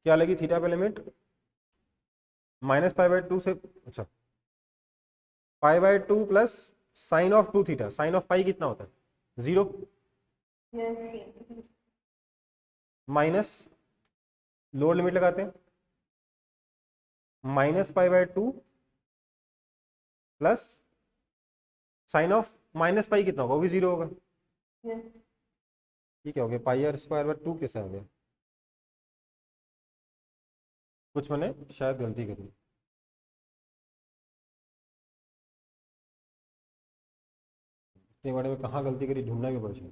क्या लगी थीटा पे लिमिट, माइनस पाई बाय 2 से, अच्छा pi by 2 plus sine of 2 theta, sine of pi कितना होता है? 0 yes, माइनस, लोअर लिमिट लगाते हैं, minus pi by 2 plus sine of minus pi कितना होगा? वो भी 0 होगा। yes, ठीक है, हो गया पाई आर स्क्वायर बाय 2 कैसे आ गया? कुछ मैंने शायद गलती करी। इतने बड़े में कहाँ गलती करी, ढूंढना भी पड़ेगा।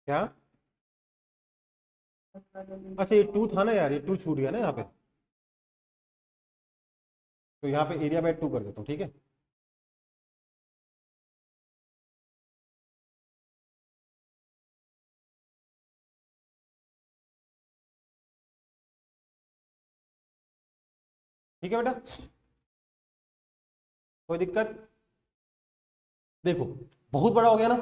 क्या? अच्छा ये 2 था ना यार, ये 2 छूट गया ना यहाँ पे, तो यहाँ पे एरिया बाय 2 कर देता हूँ, ठीक है। ठीक है बेटा, कोई दिक्कत? देखो बहुत बड़ा हो गया ना,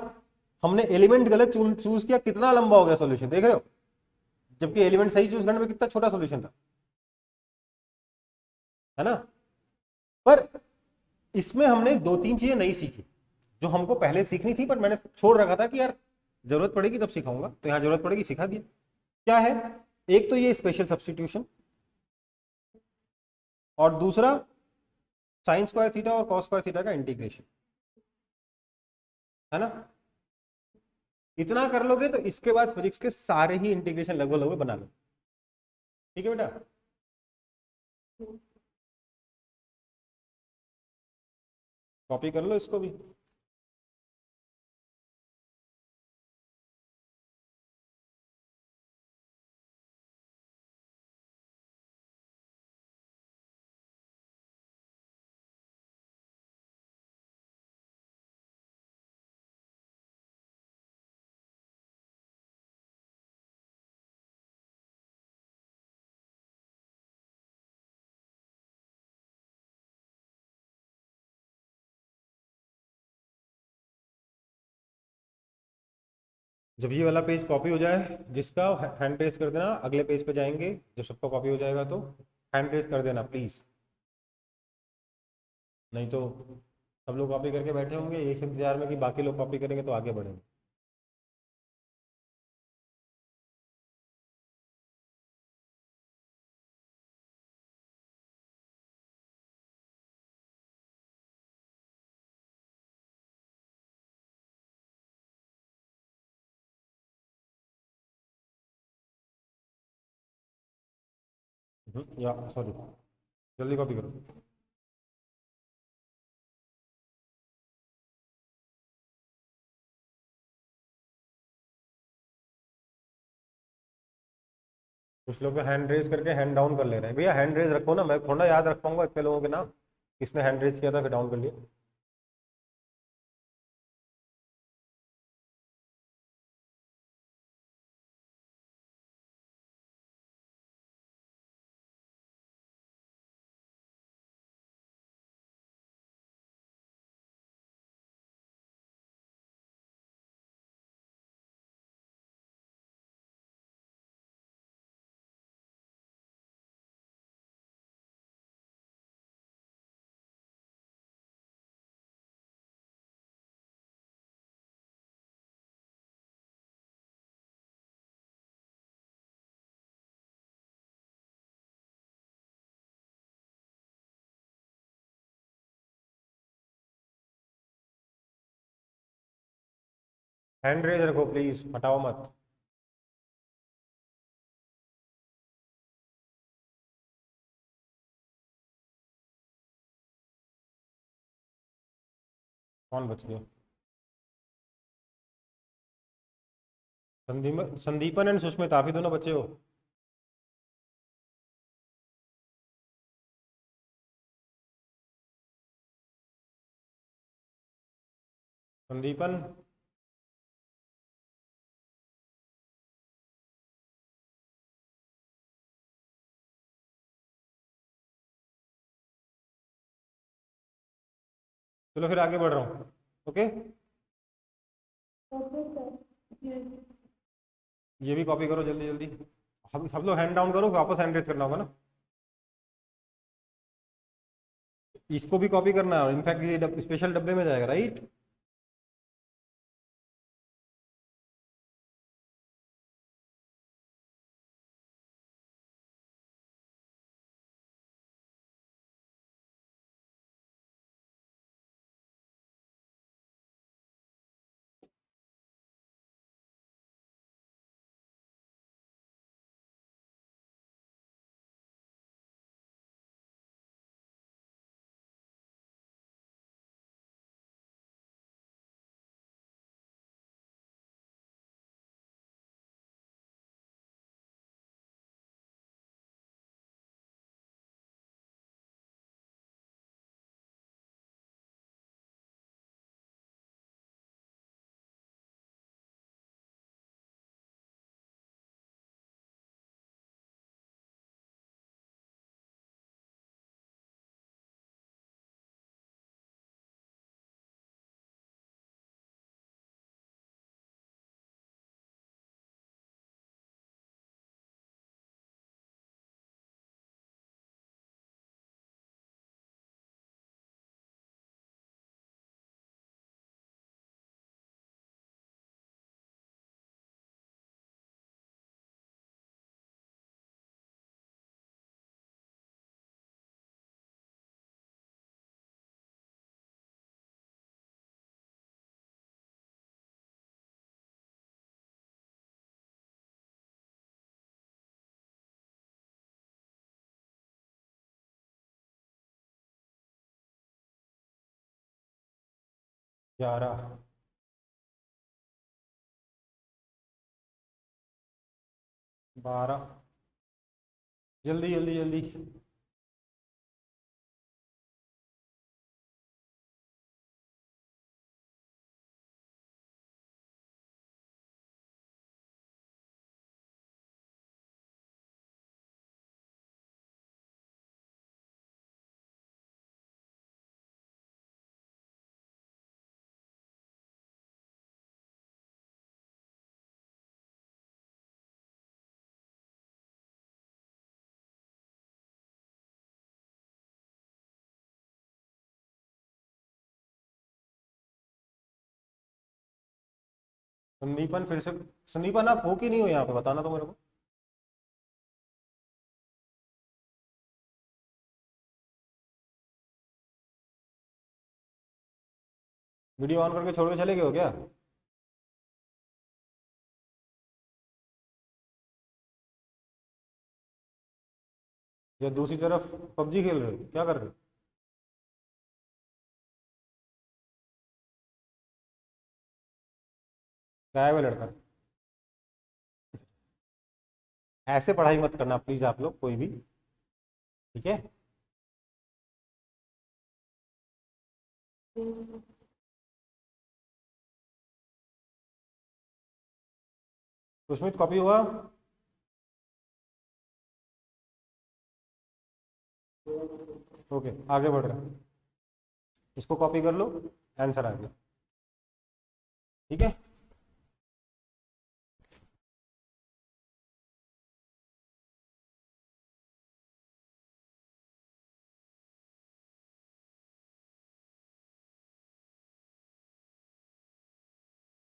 हमने एलिमेंट गलत चूज किया, कितना लंबा हो गया सॉल्यूशन, देख रहे हो? जबकि एलिमेंट सही चूज करने में कितना छोटा सॉल्यूशन था, है ना? पर इसमें हमने 2-3 चीजें नहीं सीखी जो हमको पहले सीखनी थी, पर मैंने छोड़ रखा था कि यार जरूरत पड़ेगी तब सिखाऊंगा, तो यहाँ जरूरत पड़ेगी सिखा दिया। क्या है? एक तो ये स्पेशल सब्स्टिट्यूशन, और दूसरा साइन स्क्वायर थीटा और कॉस स्क्वायर थीटा का इंटीग्रेशन, है ना? इतना कर लोगे तो इसके बाद फिजिक्स के सारे ही इंटीग्रेशन लगभग लगभग बना लो। ठीक है बेटा, कॉपी कर लो इसको भी। जब ये वाला पेज कॉपी हो जाए, जिसका हैंड रेस कर देना, अगले पेज पे जाएंगे जब सबका कॉपी हो जाएगा तो हैंड रेस कर देना प्लीज, नहीं तो सब लोग कॉपी करके बैठे होंगे इस इंतजार में कि बाकी लोग कॉपी करेंगे तो आगे बढ़ेंगे। या सॉरी, जल्दी कॉपी करो। कुछ लोग हैंड रेज करके हैंड डाउन कर ले रहे हैं, भैया हैंड रेज रखो ना, मैं थोड़ा याद रख पाऊंगा इतने लोगों के नाम, किसने हैंड रेज किया था फिर डाउन कर लिया। हैंड रेज रखो प्लीज, हटाओ मत। कौन बच गया? संदीपन एंड सुष्मित, आप ही दोनों बच्चे हो? संदीपन, चलो फिर आगे बढ़ रहा हूँ। Okay, okay sir, yes. ये भी कॉपी करो जल्दी जल्दी। हम सब लोग हैंड डाउन करो, वापस हैंड रेज करना होगा ना। इसको भी कॉपी करना है, इनफैक्ट ये स्पेशल डब्बे में जाएगा, राइट। ग्यारह, 12, जल्दी जल्दी जल्दी। संदीपन फिर से, संदीपन आप हो कि नहीं हो यहाँ पे, बताना तो मेरे को। वीडियो ऑन करके छोड़ के चले गए हो क्या? या दूसरी तरफ पबजी खेल रहे हो, क्या कर रहे हो? गायब है लड़का। ऐसे पढ़ाई मत करना प्लीज आप लोग, कोई भी, ठीक है। सुष्मित कॉपी हुआ? ओके, आगे बढ़ रहे हैं। इसको कॉपी कर लो, आंसर आ गया, ठीक है।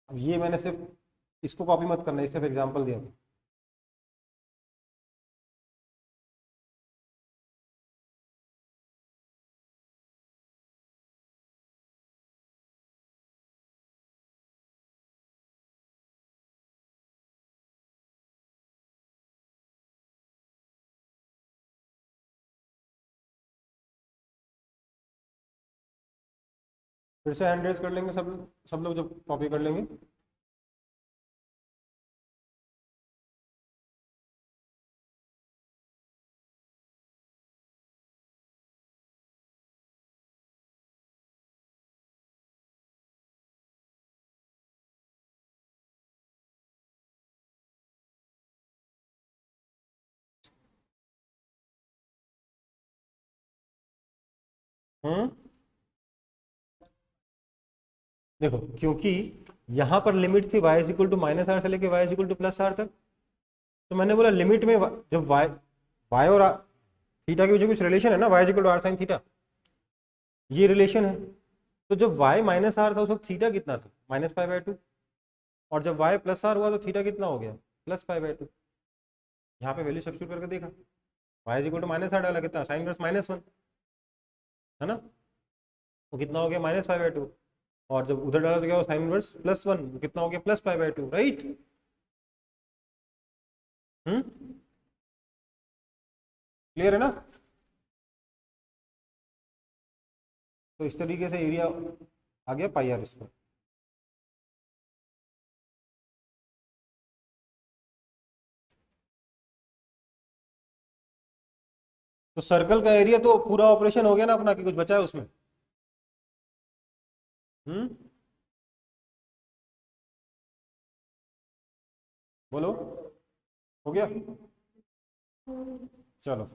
अब ये मैंने सिर्फ, इसको कॉपी मत करना, ये सिर्फ एग्जाम्पल दिया था। फिर से हैंड रेज कर लेंगे सब, सब लोग जब कॉपी कर लेंगे। हम्म, देखो क्योंकि यहां पर लिमिट थी y is equal to minus r से लेके y is equal to plus r तक, तो मैंने बोला लिमिट में जब y और थीटा के बीच में कुछ रिलेशन है ना, y is equal to r sine theta, ये रिलेशन है। तो जब y माइनस आर था उस वक्त थीटा कितना था, माइनस पाई बाय टू, और जब y प्लस आर हुआ तो थीटा कितना हो गया, प्लस पाई बाय टू। यहाँ पे वैल्यू सब्स्टिट्यूट करके देखा, y is equal to minus r डाला, कितना साइन इनवर्स माइनस वन, है ना, वो कितना हो गया माइनस पाई बाय टू, और जब उधर डाला तो क्या हो साइन इनवर्स प्लस वन, कितना हो गया plus pi by two, right. Clear है ना। तो इस तरीके से एरिया आ गया पाई आर स्क्वायर। तो सर्कल का एरिया तो पूरा ऑपरेशन हो गया ना अपना, कि कुछ बचा है उसमें। बोलो, हो गया, चलो।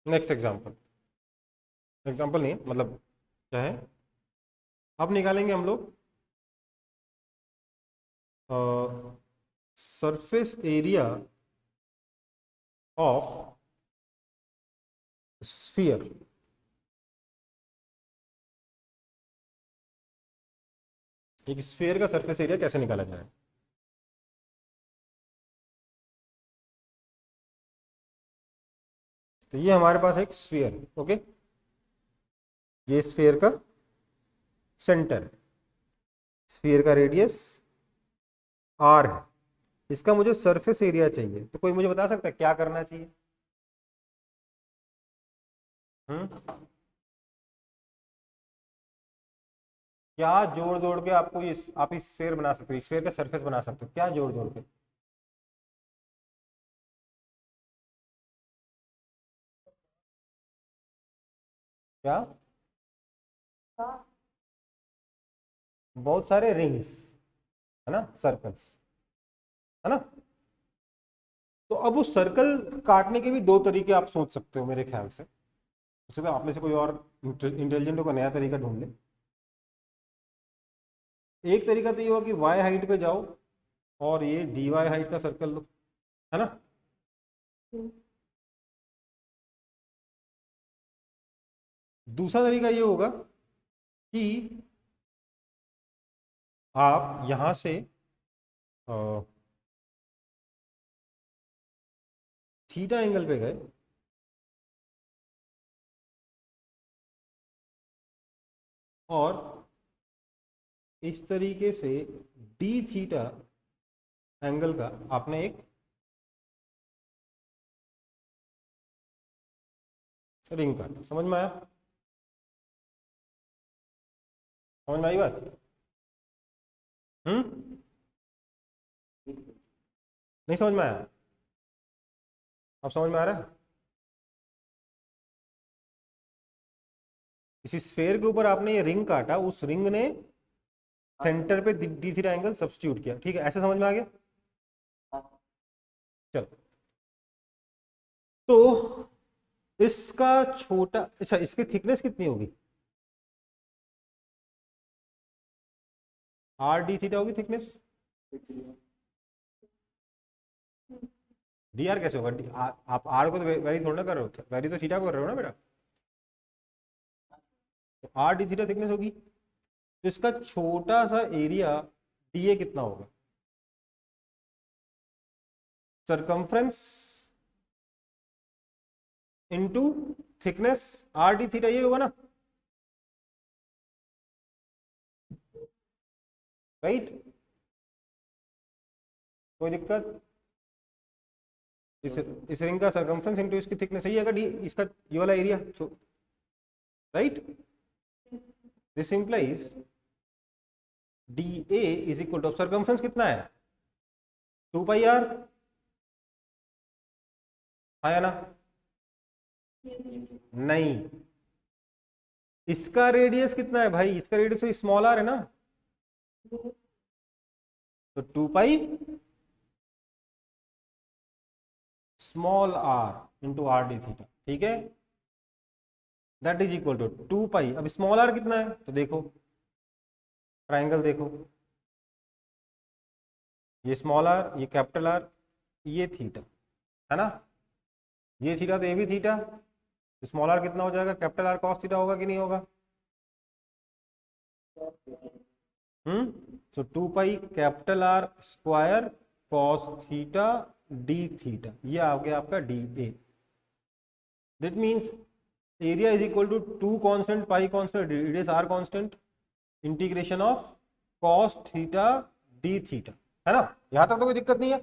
नेक्स्ट एग्जांपल, एग्जांपल नहीं है, मतलब क्या है, अब निकालेंगे हम लोग सरफेस एरिया ऑफ स्फीयर। एक स्फीयर का सरफेस एरिया कैसे निकाला जाए। तो ये हमारे पास एक स्फीयर है, ओके, ये स्फीयर का सेंटर है, स्फीयर का रेडियस आर है, इसका मुझे सरफेस एरिया चाहिए। तो कोई मुझे बता सकता है क्या करना चाहिए। क्या जोड़ जोड़ के आपको इस आप इस स्फीयर बना सकते हो, स्फीयर का सरफेस बना सकते हो, क्या जोड़ जोड़ के। क्या, बहुत सारे रिंग्स, है ना, सर्कल्स, है ना। तो अब उस सर्कल काटने के भी दो तरीके आप सोच सकते हो मेरे ख्याल से, उससे तो आप में से कोई और इंटेलिजेंट होगा नया तरीका ढूंढ ले। एक तरीका तो ये होगा कि y हाइट पे जाओ और ये dy हाइट का सर्कल लो, है ना। दूसरा तरीका ये होगा कि आप यहां से थीटा एंगल पे गए और इस तरीके से डी थीटा एंगल का आपने एक रिंग काटा। समझ में आया, समझ में आई बात। नहीं समझ में आया, अब समझ में आ रहा है। इसी स्फेयर के ऊपर आपने ये रिंग काटा, उस रिंग ने सेंटर पे डी थीटा एंगल सब्स्टिट्यूट किया, ठीक है, ऐसे समझ में आ गया। चलो, तो इसका छोटा, अच्छा इसकी थिकनेस कितनी होगी, आर डी थीटा होगी थिकनेस। डी आर कैसे होगा, आप आर को तो वैरी थोड़ा ना कर रहे हो, वैरी तो थीटा को कर रहे हो ना बेटा। तो आर डी थीटा थिकनेस होगी, तो इसका छोटा सा एरिया डी ए कितना होगा, circumference into thickness are d theta, ये होगा ना, राइट। कोई दिक्कत, इस रिंग का सरकमफ्रेंस इनटू इसकी थिकनेस, सही है डी, इसका ये वाला area, right. This implies d a is equal to, circumference कितना है 2 पाई आर, हाँ या ना। नहीं, इसका रेडियस कितना है भाई, इसका रेडियस तो स्मॉल आर है ना, तो 2 pi small r into r d theta. ठीक है, that is equal to 2 pi. अब स्मॉल आर कितना है तो देखो, ट्राइंगल देखो, ये स्मॉल आर, ये कैपिटल आर, ये थीटा, है ना, ये थीटा तो ये भी थीटा, स्मॉल आर कितना हो जाएगा, कैपिटल आर कॉस थीटा होगा कि नहीं होगा? So 2 pi capital r square cos theta d theta, ये आ गया आपका d a. That means area is equal to 2 constant pi constant radius r constant integration of cos theta d theta, है ना, यहां तक तो कोई दिक्कत नहीं है।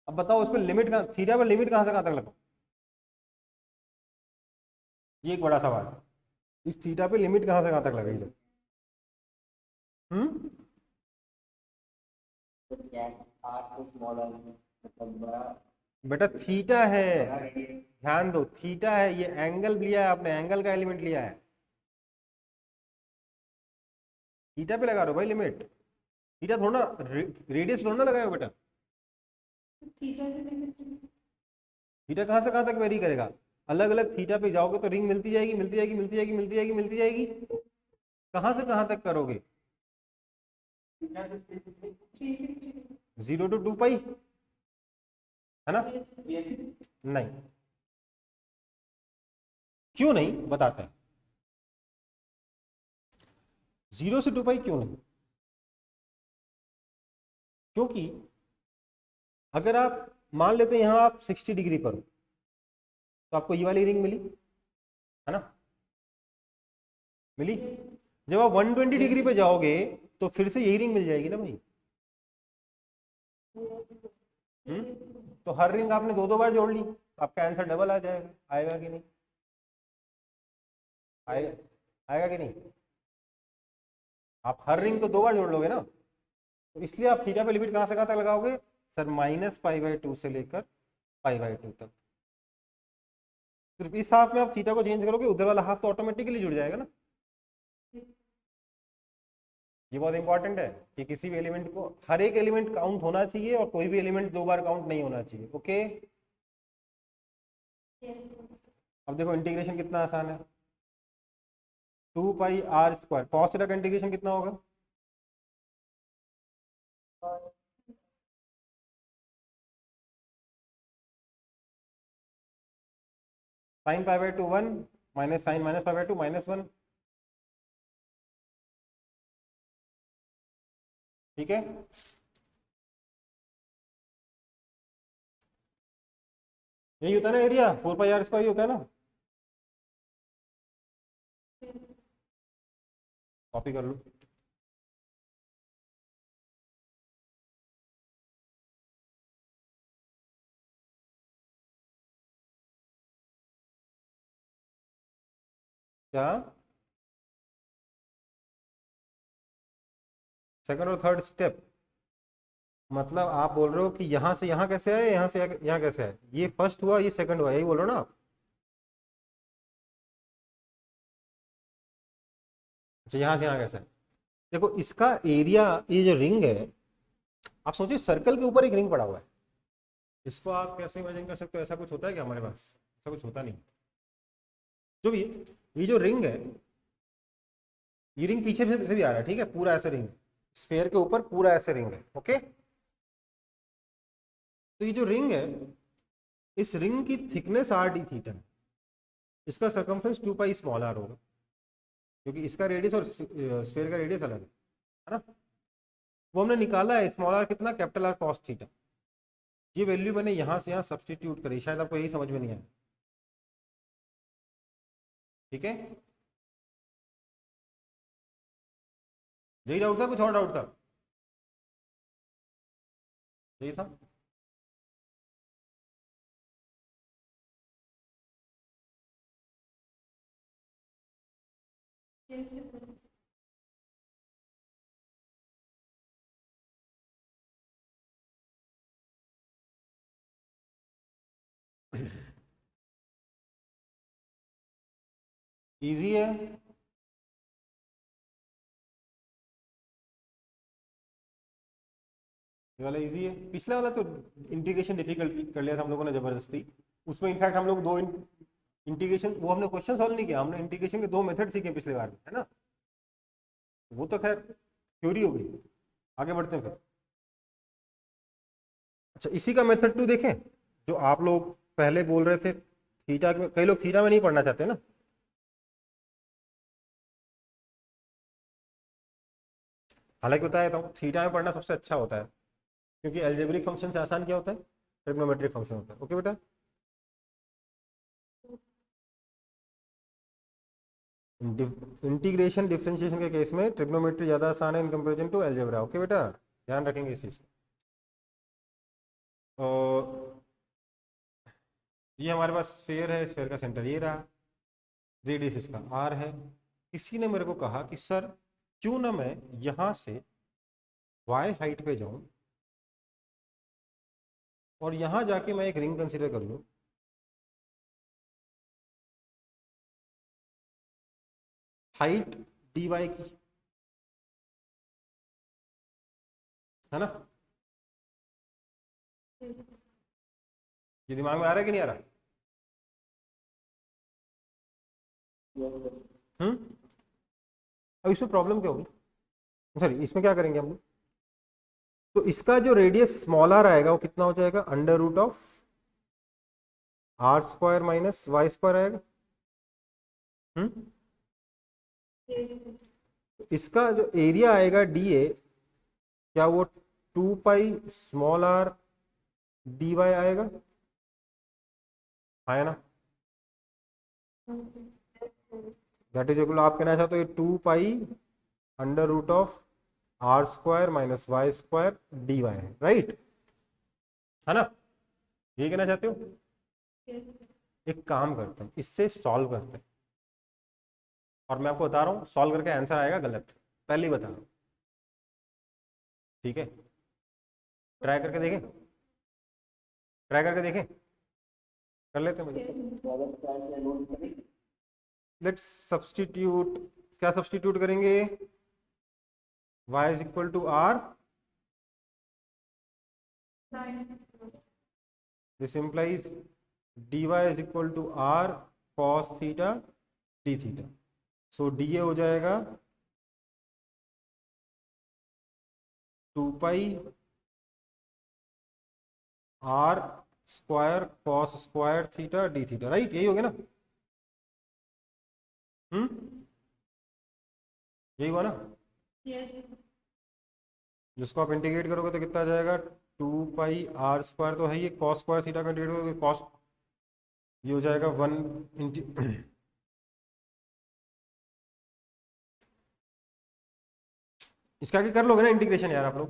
अब बताओ उस पर लिमिट कहां, थीटा पर लिमिट कहां से कहां तक लगाओ, ये एक बड़ा सवाल है। इस थीटा पे लिमिट कहां से कहां तक लगाई जाए? हम्म तो क्या आर तो स्मॉल आर मतलब बड़ा बेटा थीटा है, ध्यान दो, थीटा है, ये एंगल लिया है आपने, एंगल का एलिमेंट लिया है, थीटा पे लगा रहे हो भाई लिमिट, थीटा थोड़ा रेडियस थोड़ा ना लगाए हो बेटा। थीटा से लिमिट थीटा कहां से कहां तक वेरी करेगा, अलग अलग थीटा पे जाओगे तो रिंग मिलती जाएगी मिलती जाएगी मिलती जाएगी मिलती जाएगी मिलती जाएगी, कहां से कहां तक करोगे? 0 to 2 पाई, है ना? नहीं, क्यों नहीं बताते हैं, 0 से 2 पाई क्यों नहीं? क्योंकि अगर आप मान लेते हैं यहां आप 60 डिग्री पर हो तो आपको ये वाली रिंग मिली, है ना, मिली। जब आप 120 डिग्री पे जाओगे तो फिर से यही रिंग मिल जाएगी ना भाई। तो हर रिंग आपने दो दो बार जोड़ ली, आपका आंसर डबल आ जाएगा, आएगा कि नहीं? आएगा, आएगा कि नहीं? आप हर रिंग को दो बार जोड़ लोगे ना, तो इसलिए आप थीटा पे लिमिट कहां से कहां तक लगाओगे सर, -π/2 से लेकर π/2 तक। सिर्फ इस हाफ में आप थीटा को चेंज करोगे, उधर वाला हाफ तो ऑटोमेटिकली जुड़ जाएगा ना। ये बहुत इंपॉर्टेंट है कि किसी भी एलिमेंट को, हर एक एलिमेंट काउंट होना चाहिए और कोई भी एलिमेंट दो बार काउंट नहीं होना चाहिए। ओके, अब देखो इंटीग्रेशन कितना आसान है, 2 pi r square cos theta का इंटीग्रेशन कितना होगा? sin π/2 1 माइनस साइन माइनस π/2 -1, ठीक है। यही होता है ना एरिया, 4 पाई आर स्क्वायर होता है ना, कॉपी कर लो। क्या सेकंड और थर्ड स्टेप, मतलब आप बोल रहे हो कि यहां से यहां कैसे आए, यहां से यहां कैसे आए, ये फर्स्ट हुआ ये सेकंड हुआ, यही बोल रहे हो ना आप? अच्छा यहां से यहां कैसे आए? देखो इसका एरिया, ये जो रिंग है, आप सोचिए सर्कल के ऊपर एक रिंग पड़ा हुआ है, इसको आप कैसे इमेजिन कर सकते हो, ऐसा कुछ होता है क्या हमारे पास? ऐसा कुछ होता नहीं। जो भी ये जो रिंग है, ये रिंग पीछे से भी आ रहा है, ठीक है, पूरा ऐसे रिंग है, स्फेयर के ऊपर पूरा ऐसे रिंग है, ओके। तो ये जो रिंग है, इस रिंग की थिकनेस r d थीटा है, इसका सरकमफ्रेंस 2 पाई स्मॉल r होगा, क्योंकि इसका रेडियस और स्फेयर का रेडियस अलग है ना। वो हमने निकाला है, स्मॉल r कितना, कैपिटल R cos थीटा। ये वैल्यू मैंने यहां से यहां सब्सटीट्यूट करी, शायद आपको यही समझ में नहीं आया, ठीक है। यही डाउट था, कुछ और डाउट था? यही था। इजी है, ये वाला इजी है। पिछला वाला तो इंटीग्रेशन डिफिकल्ट कर लिया था हम लोगों ने जबरदस्ती। उसमें इनफैक्ट हम लोग दो इंटीग्रेशन, वो हमने क्वेश्चन सॉल्व नहीं किया, हमने इंटीग्रेशन के दो मेथड सीखे पिछले बार में, है ना। वो तो खैर थ्योरी हो गई। आगे बढ़ते हैं फिर। अच्छा, इसी का मेथड 2 देखें, जो आप लोग पहले बोल रहे थे थीटा में। कई लोग थीटा में नहीं पढ़ना चाहते ना। हालांकि बताया देता हूँ, थीटा में पढ़ना सबसे अच्छा होता है, क्योंकि अलजेब्रिक फंक्शन से आसान क्या होता है, ट्रिग्नोमेट्रिक फंक्शन होता है। ओके बेटा, इंटीग्रेशन डिफरेंशिएशन के केस में ट्रिग्नोमेट्री ज्यादा आसान है in comparison to algebra. Okay बेटा, ध्यान रखेंगे इस चीज को। और ये हमारे पास स्फीयर है, स्फीयर का सेंटर ये रहा, रेडियस इसका आर है। किसी ने मेरे को कहा कि सर क्यों ना मैं यहां से वाई हाइट पे जाऊं और यहां जाके मैं एक रिंग कंसीडर कर लूं, हाइट dy की, है ना। ये दिमाग में आ रहा है कि नहीं आ रहा? अब इसमें प्रॉब्लम क्या होगी, सॉरी इसमें क्या करेंगे हम लोग, तो इसका जो रेडियस स्मॉल आर आएगा वो कितना हो जाएगा, under root of r square minus y square आएगा। इसका जो एरिया आएगा डी ए, क्या वो 2 pi small r d y आएगा, आया ना। दैट इज इक्वल, आप कहना चाहते हो ये 2 pi under root of r square minus y square d y है, राइट, है ना, ये कहना चाहते हो। एक काम करते हैं, इससे सॉल्व करते हैं, और मैं आपको बता रहा हूँ सॉल्व करके आंसर आएगा गलत, पहले ही बता रहा हूँ, ठीक है। ट्राई करके देखें, ट्राई करके देखें, कर लेते हैं मुझे। लेट्स सब्सटीट्यूट, क्या सब्सटीट्यूट करेंगे, y is equal to r, this implies dy is equal to r cos theta d theta. So d A हो जाएगा 2 pi r square cos square theta d theta, right, यही हो गया ना। यही हुआ ना। जिसको आप इंटीग्रेट करोगे तो कितना आ जाएगा, 2 पाई आर स्क्वायर तो है, ये कॉस स्क्वायर थीटा का इंटीग्रेट करोगे कॉस, ये हो जाएगा 1 इसका आगे कर लोगे ना इंटीग्रेशन यार आप लोग,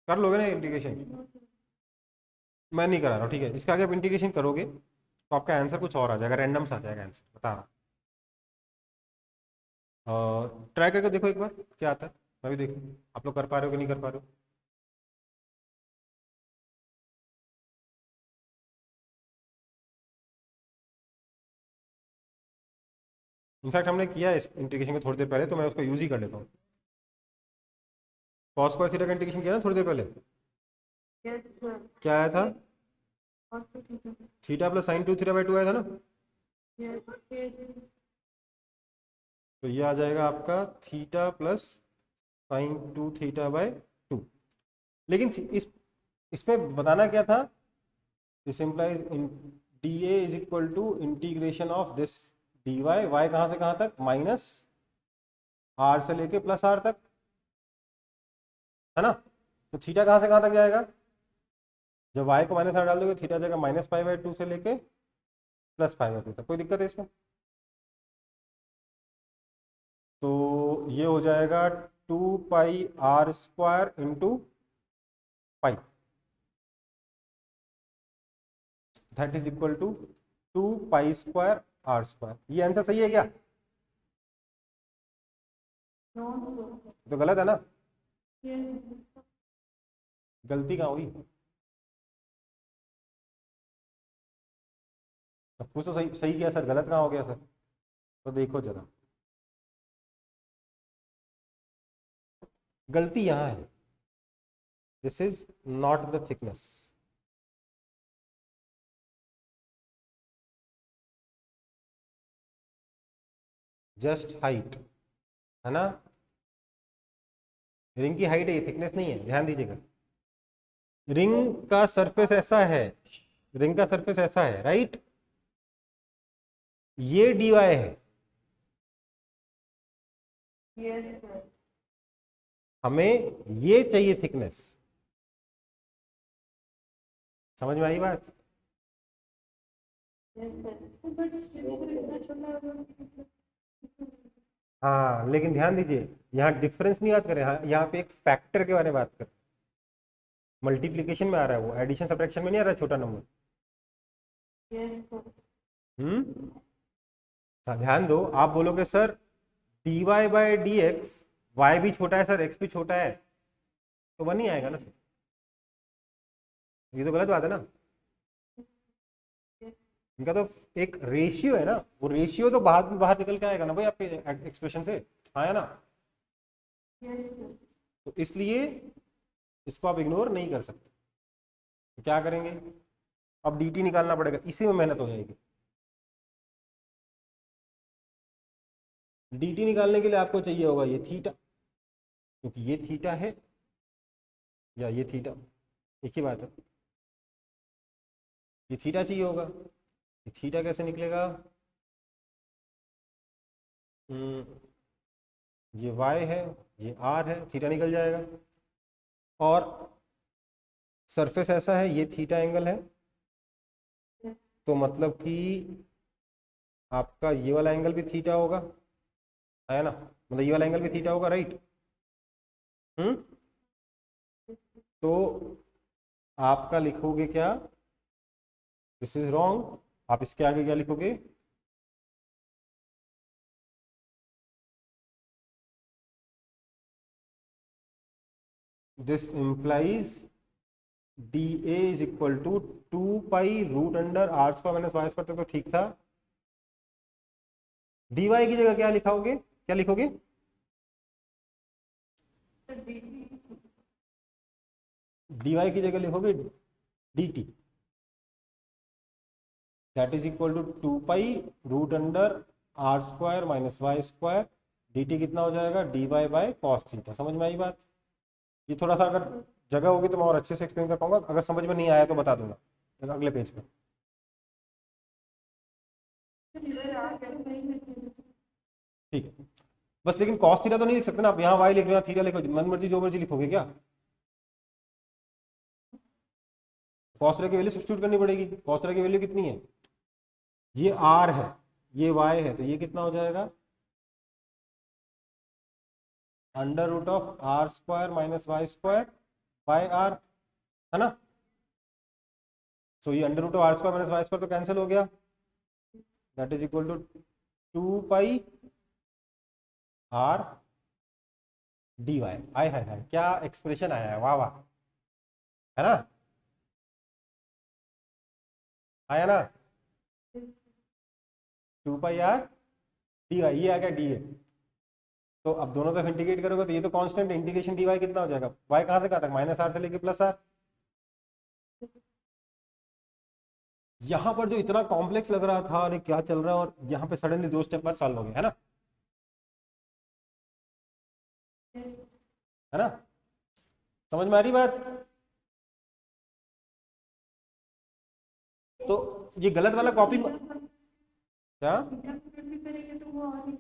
कर लोगे ना इंटीग्रेशन। मैं नहीं करा रहा हूँ, ठीक है। इसका आगे आप इंटीग्रेशन करोगे तो आपका आंसर कुछ और आ जाएगा, रैंडम सा आ जाएगा आंसर, बता रहा हूँ। ट्राई करके देखो एक बार क्या आता है, मैं भी देखूँ आप लोग कर पा रहे हो कि नहीं कर पा रहे हो। इनफैक्ट हमने किया है इस इंटीग्रेशन को थोड़ी देर पहले, तो मैं उसको यूज ही कर लेता हूँ। कॉस स्क्वायर थीटा का इंटीग्रेशन किया ना थोड़ी देर पहले, क्या आया था, theta plus sine 2 theta by 2 आया था ना। तो ये आ जाएगा आपका theta plus sine 2 theta by 2। लेकिन इसमें बताना क्या था, this implies d a is equal to integration of this d y, y कहाँ से कहाँ तक, माइनस आर से लेके प्लस आर तक, है ना। तो थीटा कहाँ से कहाँ तक जाएगा, जब y को माइनस आर डाल दोगे थीटा जाएगा माइनस पाई बाई 2 से लेके प्लस पाई बाई 2 तक। कोई दिक्कत है इसमें, तो ये हो जाएगा 2 pi r square into pi, that is equal to 2 pi square r square. ये आंसर सही है क्या, तो गलत है ना, गलती कहाँ हुई, सब कुछ तो सही सही किया सर, गलत कहाँ हो गया सर, तो देखो जरा। गलती यहाँ है, this is not the thickness. Just height, है ना, रिंग की हाइट है, ये थिकनेस नहीं है, ध्यान दीजिएगा। रिंग का सरफेस ऐसा है, रिंग का सरफेस ऐसा है, राइट, ये dy है, Yes, sir. हमें ये चाहिए थिकनेस। समझ में आई बात? Yes, sir. But strip पर इतना छोटा होगा। हाँ, लेकिन ध्यान दीजिए, यहाँ डिफरेंस नहीं बात करें, यहाँ पे एक फैक्टर के बारे में बात करें। मल्टीप्लीकेशन में आ रहा है वो, एडिशन सब्ट्रैक्शन में नहीं आ रहा है छोटा नंबर। Yes, sir. हाँ, ध्यान दो, आप बोलोगे sir dy by d x, y भी छोटा है सर, एक्स भी छोटा है, तो 1 ही आएगा ना सर, ये तो गलत बात है ना। इनका तो एक रेशियो है ना, वो रेशियो तो बाहर निकल के आएगा ना भाई आपके एक्सप्रेशन से, आया ना। Yes, sir. तो इसलिए इसको आप इग्नोर नहीं कर सकते। तो क्या करेंगे, अब dt निकालना पड़ेगा, इसी में मेहनत हो जाएगी। dt निकालने के लिए आपको चाहिए होगा ये थीटा, क्योंकि ये थीटा है या ये थीटा, एक ही बात है, ये थीटा चाहिए होगा। ये थीटा कैसे निकलेगा, ये y है, ये r है, थीटा निकल जाएगा। और सरफेस ऐसा है, ये थीटा एंगल है, तो मतलब कि आपका ये वाला एंगल भी थीटा होगा, है ना, मतलब ये वाला एंगल भी थीटा होगा, राइट। तो आपका लिखोगे क्या, दिस इज रॉन्ग, आप इसके आगे क्या लिखोगे, this implies d a is equal to 2 pi root under r square minus y square, तक तो ठीक था। डी वाई की जगह क्या लिखाओगे, क्या लिखोगे, Sir, dt. डी वाई की जगह लिखोगे d t, that is equal to 2 pi root under r square minus y square, d t कितना हो जाएगा, d y by cos theta. समझ में आई बात? ये थोड़ा सा अगर जगह होगी तो मैं और अच्छे से एक्सप्लेन कर पाऊंगा, अगर समझ में नहीं आया तो बता दूंगा अगले पेज पे। इधर आ कर नहीं है। ठीक है, बस लेकिन कॉस थीटा तो नहीं लिख सकते ना आप, यहाँ वाई लिख रहे हो, थीटा लिखो, मन मर्जी जो मर्जी लिखोगे क्या, कॉस थीटा की वैल्यू सब्स्टिट्यूट करनी पड़ेगी। कॉस थीटा की वैल्यू कितनी है, ये आर है, ये वाई है, तो ये कितना हो जाएगा, under root of r square minus y square by r, है ना। सो ये under root of r square minus y square तो कैंसिल हो गया, that is equal to 2 pi r d y. आय हाय हाय, क्या एक्सप्रेशन आया है, वाह वाह, है ना, आया ना, 2 पाई आर डी वाई, ये आ गया डी ए। तो अब दोनों तरफ इंटीग्रेट करोगे तो ये तो कांस्टेंट, इंटीग्रेशन डी वाई कितना हो जाएगा, वाई कहाँ से कहाँ तक, माइनस आर से लेके प्लस आर। यहाँ पर जो इतना कॉम्प्लेक्स लग रहा था, अरे क्या चल रहा है, और यहाँ पे सडनली 2 स्टेप बाद सॉल्व हो गया, है ना, है ना, समझ में आ रही बात? तो ये गलत वाला कॉपी, क्या करेंगे तो वो और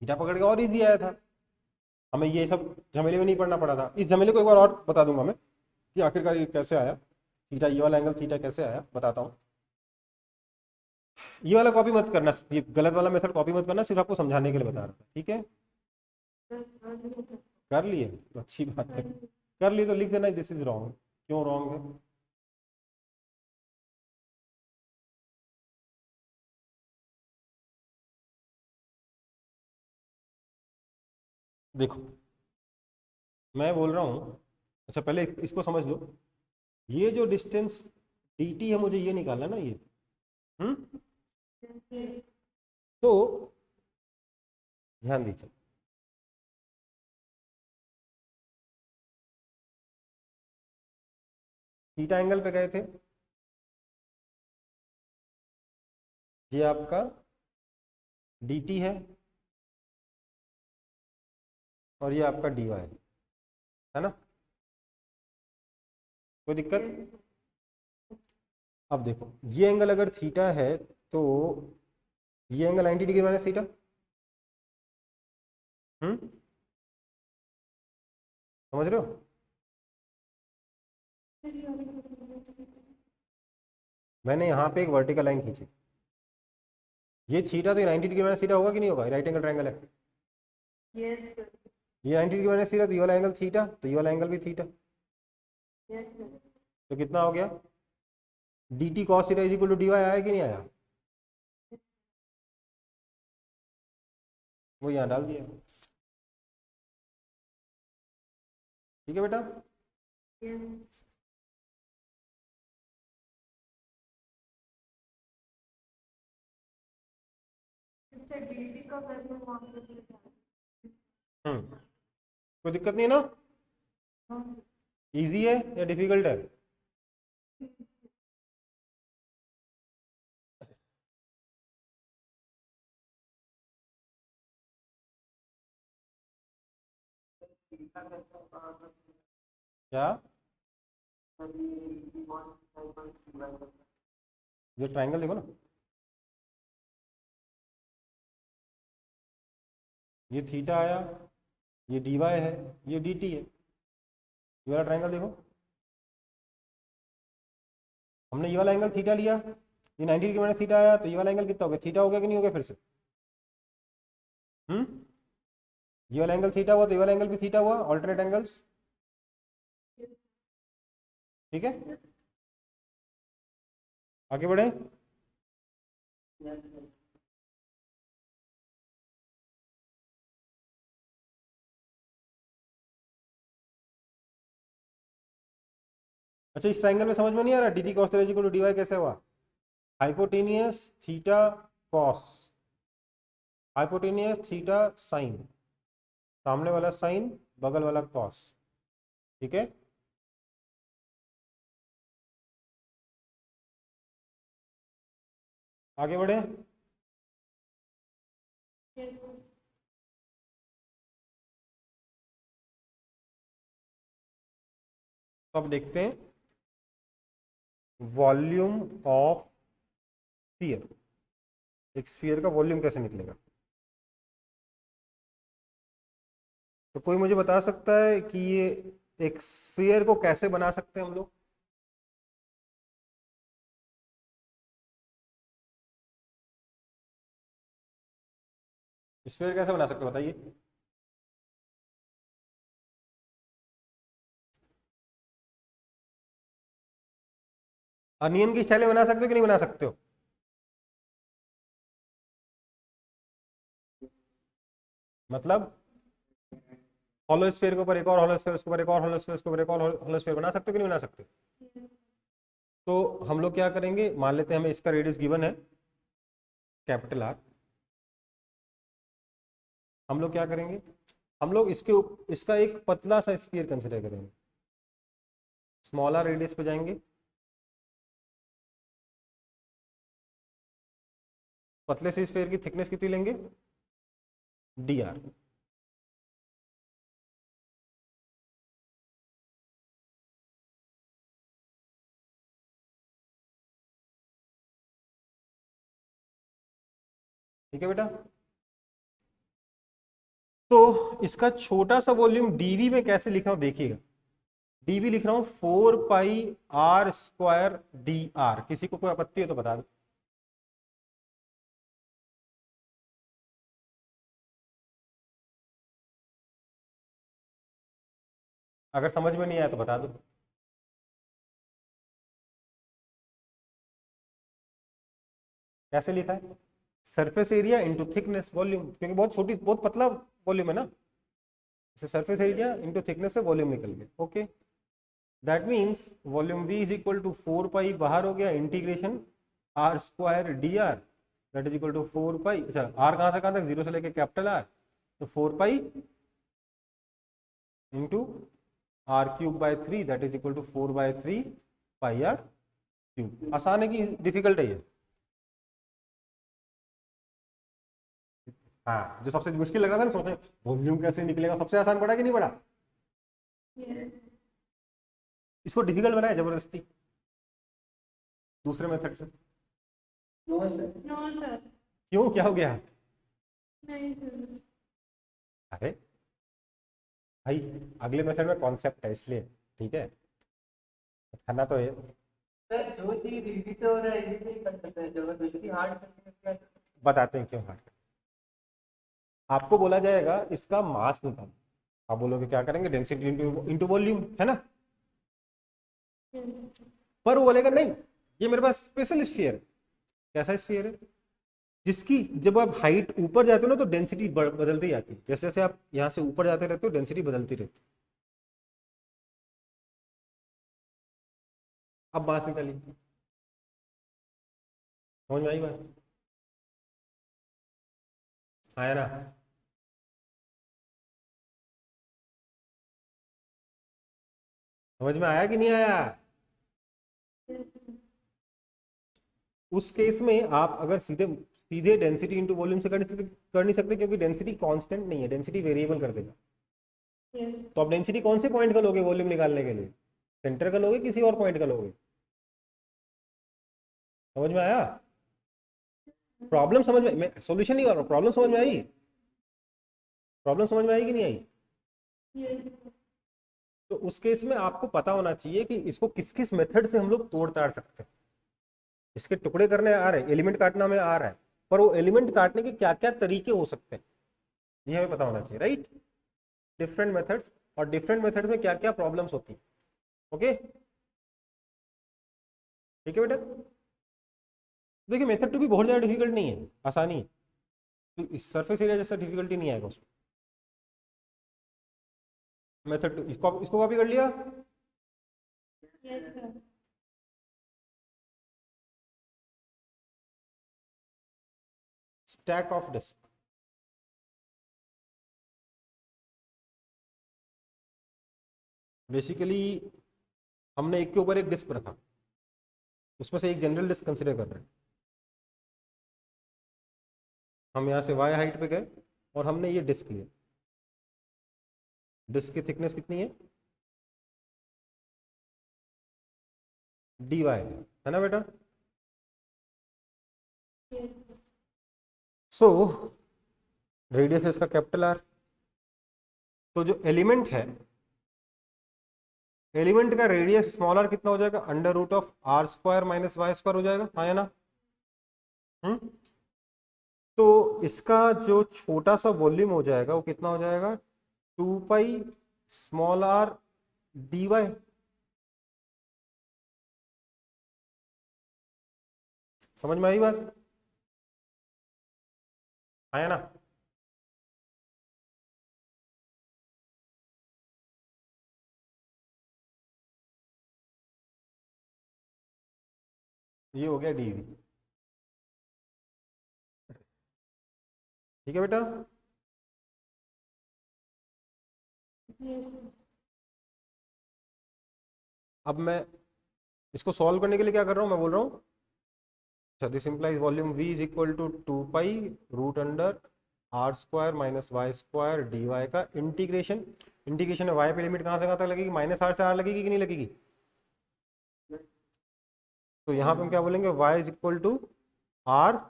थीटा पकड़ के और इजी आया था, हमें ये सब झमेले में नहीं पड़ना पड़ा था। इस झमेले को एक बार और बता दूंगा मैं कि आखिरकार ये कैसे आया, थीटा, ये वाला एंगल थीटा कैसे आया, बताता हूँ। ये वाला कॉपी मत करना, ये गलत वाला मेथड कॉपी मत करना, सिर्फ आपको समझाने के लिए बता रहा था, ठीक है। कर लिए तो अच्छी बात है, कर लिए तो लिख देना दिस इज रॉन्ग, क्यों रॉन्ग है। देखो मैं बोल रहा हूँ, अच्छा पहले इसको समझ लो, ये जो डिस्टेंस dt है, मुझे ये निकालना ना, ये तो ध्यान दीजिए, थीटा एंगल पे गए थे, ये आपका dt है और ये आपका dy है ना, कोई दिक्कत? अब देखो ये एंगल अगर थीटा है तो ये एंगल 90 डिग्री माइनस थीटा, समझ रहे हो? मैंने यहाँ पे एक वर्टिकल लाइन खींची, ये थीटा तो 90 डिग्री माइनस थीटा होगा कि नहीं होगा? राइट एंगल ट्रायंगल है, Yes, sir. ये 90 डिग्री माइनस थीटा, तो ये वाला एंगल थीटा, तो ये वाला एंगल भी थीटा, Yes, sir. तो कितना हो गया? dt cos theta is equal to dy आया कि नहीं आया? वो यहाँ डाल दिया, ठीक है बेटा? Yes. इससे DT का वैल्यू वहाँ पे लिखा है। कोई दिक्कत नहीं है ना? हाँ। इजी है या डिफिकल्ट है? क्या? ये ट्रायंगल देखो ना, ये थीटा आया, ये dy है, ये dt है, ये वाला ट्रायंगल देखो, हमने ये वाला एंगल थीटा लिया, ये 90 डिग्री माइनस थीटा आया, तो ये वाला एंगल कितना हो गया? थीटा हो गया कि नहीं हो गया? फिर से ये वाला एंगल थीटा हुआ तो ये वाला एंगल भी थीटा हुआ, ऑल्टरनेट एंगल्स, ठीक है? आगे बढ़े। Yes, sir. अच्छा इस ट्रायंगल में समझ में नहीं आ रहा dt cos theta equal to dy कैसे हुआ? Hypotenuse theta cos, hypotenuse theta sine, सामने वाला साइन बगल वाला कॉस, ठीक है? आगे बढ़े। Yes, sir. तो अब देखते हैं वॉल्यूम ऑफ स्फीयर, एक स्फीयर का वॉल्यूम कैसे निकलेगा? तो कोई मुझे बता सकता है कि ये एक स्फीयर को कैसे बना सकते हैं हम लोग? स्फीयर कैसे बना सकते हो बताइए? अनियन की स्टाइलें बना सकते हो कि नहीं बना सकते हो? मतलब हॉलो स्फीयर के ऊपर एक और हॉलो स्फीयर, उसके ऊपर एक और हॉलो स्फीयर, उसके ऊपर एक और हॉलो स्फीयर बना सकते हो कि नहीं बना सकते? तो हम लोग क्या करेंगे, मान लेते हैं हमें इसका रेडियस गिवन है कैपिटल आर, हम लोग क्या करेंगे, हम लोग इसका एक पतला सा स्फीयर कंसिडर करेंगे, स्मॉल आर रेडियस पे जाएंगे, पतले से स्फीयर की थिकनेस कितनी लेंगे? डी आर, ठीक है बेटा? तो इसका छोटा सा वॉल्यूम डीवी में कैसे लिख रहा हूं देखिएगा, डीवी लिख रहा हूं 4 पाई आर स्क्वायर डी आर, किसी को कोई आपत्ति है तो बता दो। अगर समझ में नहीं आया तो बता दो। कैसे लिखा है? Surface area into thickness volume, क्योंकि बहुत छोटी बहुत पतला वॉल्यूम है ना, सरफेस एरिया इंटू थिकनेस से वॉल्यूम निकल गया। Okay, that means volume V is equal to 4 pi, बाहर हो गया integration r square d r, that is equal to 4 pi, अच्छा आर कहां से कहां तक? 0 से लेके कैपिटल आर, तो 4 pi into r cube by 3, that is equal to 4 by 3 pi r cube. आसान है कि डिफिकल्ट है ये? हाँ, जो सबसे मुश्किल लग रहा था ना सोचने, वॉल्यूम कैसे निकलेगा, सबसे आसान पड़ा कि नहीं पड़ा? Yes. इसको डिफिकल्ट बनाया जबरदस्ती दूसरे मेथड से। No, sir. क्यों, क्या हो गया? नहीं sir. अरे भाई, अगले मेथड में कॉन्सेप्ट है इसलिए, ठीक है, करना तो है। सर जो चीज इजी से हो रहा है इजी से ही कर सकते हैं, जबरदस्ती हार्ड करके क्या कर सकते बताते हैं क्यों हार्ड। आपको बोला जाएगा इसका मास निकालो, आप बोलोगे क्या करेंगे, डेंसिटी इनटू वॉल्यूम, है ना? Yes. पर वो बोलेगा नहीं, ये मेरे पास स्पेशल स्फीयर है। कैसा स्फीयर है? जिसकी जब आप हाइट ऊपर जाते हो ना तो डेंसिटी बदलती जाती है, जैसे जैसे आप यहाँ से ऊपर जाते रहते हो डेंसिटी बदलती रहती है। अब मास निकालिए, समझ में आई बात? आया ना? समझ में आया कि नहीं आया? उस केस में आप अगर सीधे सीधे डेंसिटी इंटू वॉल्यूम से कर नहीं सकते, क्योंकि डेंसिटी कांस्टेंट नहीं है, डेंसिटी वेरिएबल कर देगा। Yes. तो आप डेंसिटी कौन से पॉइंट का लोगे वॉल्यूम निकालने के लिए? सेंटर का लोगे, किसी और पॉइंट का लोगे? समझ में आया? प्रॉब्लम समझ में, मैं सॉल्यूशन नहीं कर रहा हूँ, प्रॉब्लम समझ में आई? प्रॉब्लम समझ में आई कि नहीं आई? Yes. तो उस केस में आपको पता होना चाहिए कि इसको किस किस मेथड से हम लोग तोड़ ताड़ सकते हैं। इसके टुकड़े करने आ रहे हैं, एलिमेंट काटना में आ रहा है, पर वो एलिमेंट काटने के क्या क्या तरीके हो सकते हैं ये हमें पता होना चाहिए, राइट? डिफरेंट मेथड्स, और डिफरेंट मेथड्स में क्या क्या प्रॉब्लम्स होती है। ओके, ठीक है बेटा? देखिए, मेथड टू भी बहुत ज़्यादा डिफिकल्ट नहीं है, आसानी है, तो इस सरफेस एरिया जैसा डिफिकल्टी नहीं आएगा उसमें। मेथड टू, इसको कॉपी कर लिया? Yes, sir. Stack of disc, basically हमने एक के ऊपर एक डिस्क रखा, उसमें से एक जनरल डिस्क कंसिडर कर रहे हैं। हम यहाँ से y हाइट पे गए और हमने ये डिस्क लिया। डिस्क की थिकनेस कितनी है? dy है ना बेटा? Yes. सो रेडियस है इसका कैपिटल आर। तो जो एलिमेंट है, एलिमेंट का रेडियस स्मॉल आर कितना हो जाएगा? Under root of r square minus y square हो जाएगा, हाँ या ना? तो इसका जो छोटा सा वॉल्यूम हो जाएगा वो कितना हो जाएगा? 2 pi small r d y. समझ में आई बात? आया ना? ये हो गया डी वी, ठीक है बेटा? Yes, sir. अब मैं इसको सॉल्व करने के लिए क्या कर रहा हूँ, मैं बोल रहा हूँ, अच्छा, this implies volume v is equal to 2 pi root under r square minus y square d y का इंटीग्रेशन। इंटीग्रेशन में y पे लिमिट कहाँ से कहाँ तक लगेगी? माइनस आर से आर लगेगी कि नहीं लगेगी? तो यहाँ पे हम क्या बोलेंगे? y is equal to r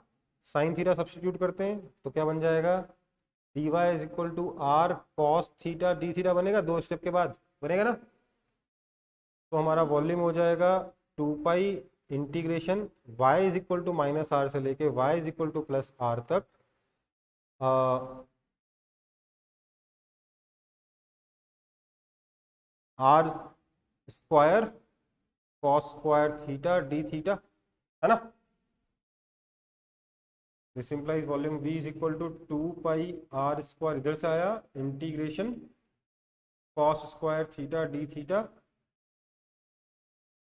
sine theta substitute करते हैं तो क्या बन जाएगा? dy is equal to r cos theta d theta बनेगा, 2 स्टेप के बाद बनेगा ना? तो हमारा वॉल्यूम हो जाएगा 2 pi integration y is equal to minus r से लेके y is equal to plus r तक r square cos square theta d theta, है ना? This implies volume v is equal to 2 pi r square, इधर से आया integration cos square theta d theta.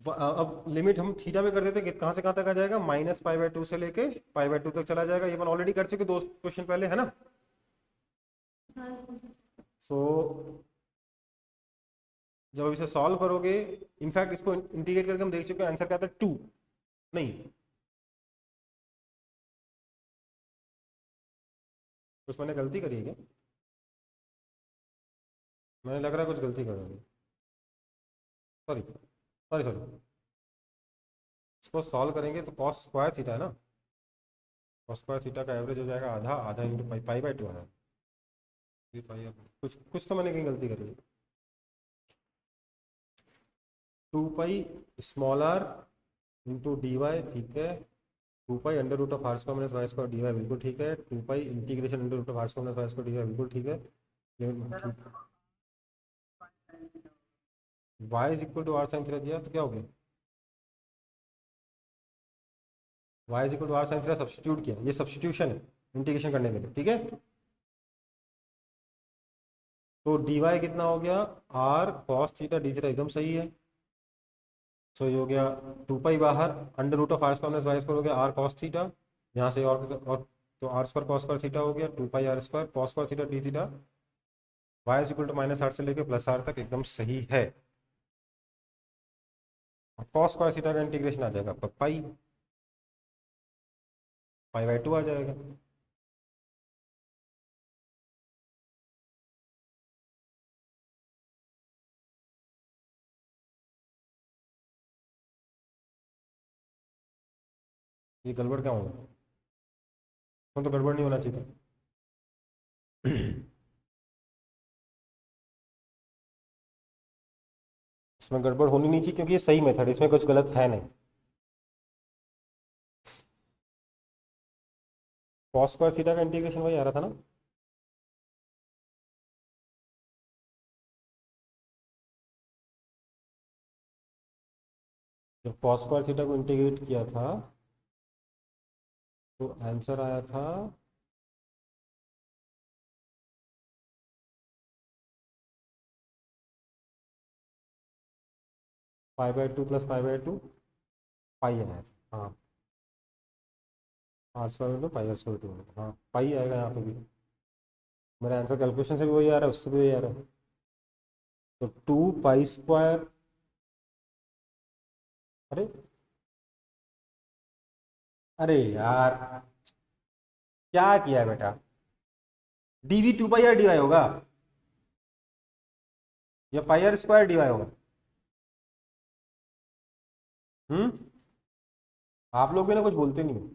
अब लिमिट हम थीटा में कर देते हैं, कहाँ से कहाँ तक आ जाएगा? माइनस पाई बाय 2 से लेके पाई बाय 2 तक चला जाएगा। ये अपन ऑलरेडी कर चुके 2 क्वेश्चन पहले, है ना? हाँ, sir. सो जब अब इसे सॉल्व करोगे, इनफैक्ट इसको इंटीग्रेट करके हम देख चुके हैं, आंसर क्या था 2, नहीं कुछ मैंने गलती करी है क्या? मैंने लग रहा है कुछ गलती कर दी, सॉरी सॉरी सॉरी। इसको सॉल्व करेंगे तो कॉस स्क्वायर थीटा है ना, कॉस स्क्वायर थीटा का एवरेज हो जाएगा आधा, आधा इंटू पाई, पाई बाई 2 आया, पाई, कुछ कुछ तो मैंने कहीं गलती करी है। 2 pi small r into d y, ठीक है। 2 pi under root of r square minus y square d y, बिल्कुल ठीक है। 2 pi integration under root of r square minus y square d y, बिल्कुल ठीक है। Y is equal to r sine theta दिया तो क्या हो गया, y is equal to r sine theta substitute किया, ये सब्स्टिट्यूशन है इंटीग्रेशन करने के लिए, ठीक है। तो डी वाई कितना हो गया, r cos theta d theta, एकदम सही है। सो ये हो गया 2 पाई बाहर, under root of r square minus y square हो गया आर कॉस थीटा, यहाँ से और तो r square cos square theta हो गया 2 pi r square cos square theta d theta, y is equal to minus r से लेके प्लस आर तक, एकदम सही है। कॉस स्क्वायर थीटा का इंटीग्रेशन आ जाएगा आपका पाई, पाई बाई 2 आ जाएगा। ये गड़बड़ क्या होगा, तो गड़बड़ नहीं होना चाहिए था। इसमें गड़बड़ होनी नहीं चाहिए क्योंकि ये सही मेथड, इसमें कुछ गलत है नहीं। कॉस स्क्वायर थीटा का इंटीग्रेशन वही आ रहा था ना, जब कॉस स्क्वायर थीटा को इंटीग्रेट किया था तो आंसर आया था pi by 2 plus pi by 2, pi आया था, हाँ r square into pi r square 2, हाँ पाई आएगा यहाँ पे भी। मेरा आंसर कैलकुलेशन से भी वही आ रहा है, उससे भी वही आ रहा है। तो 2 पाई स्क्वायर, अरे अरे यार क्या किया है बेटा, DV 2 pi r d Y होगा या पाई आर स्क्वायर डी वाई होगा? हम्म, आप लोग भी ना कुछ बोलते नहीं हो।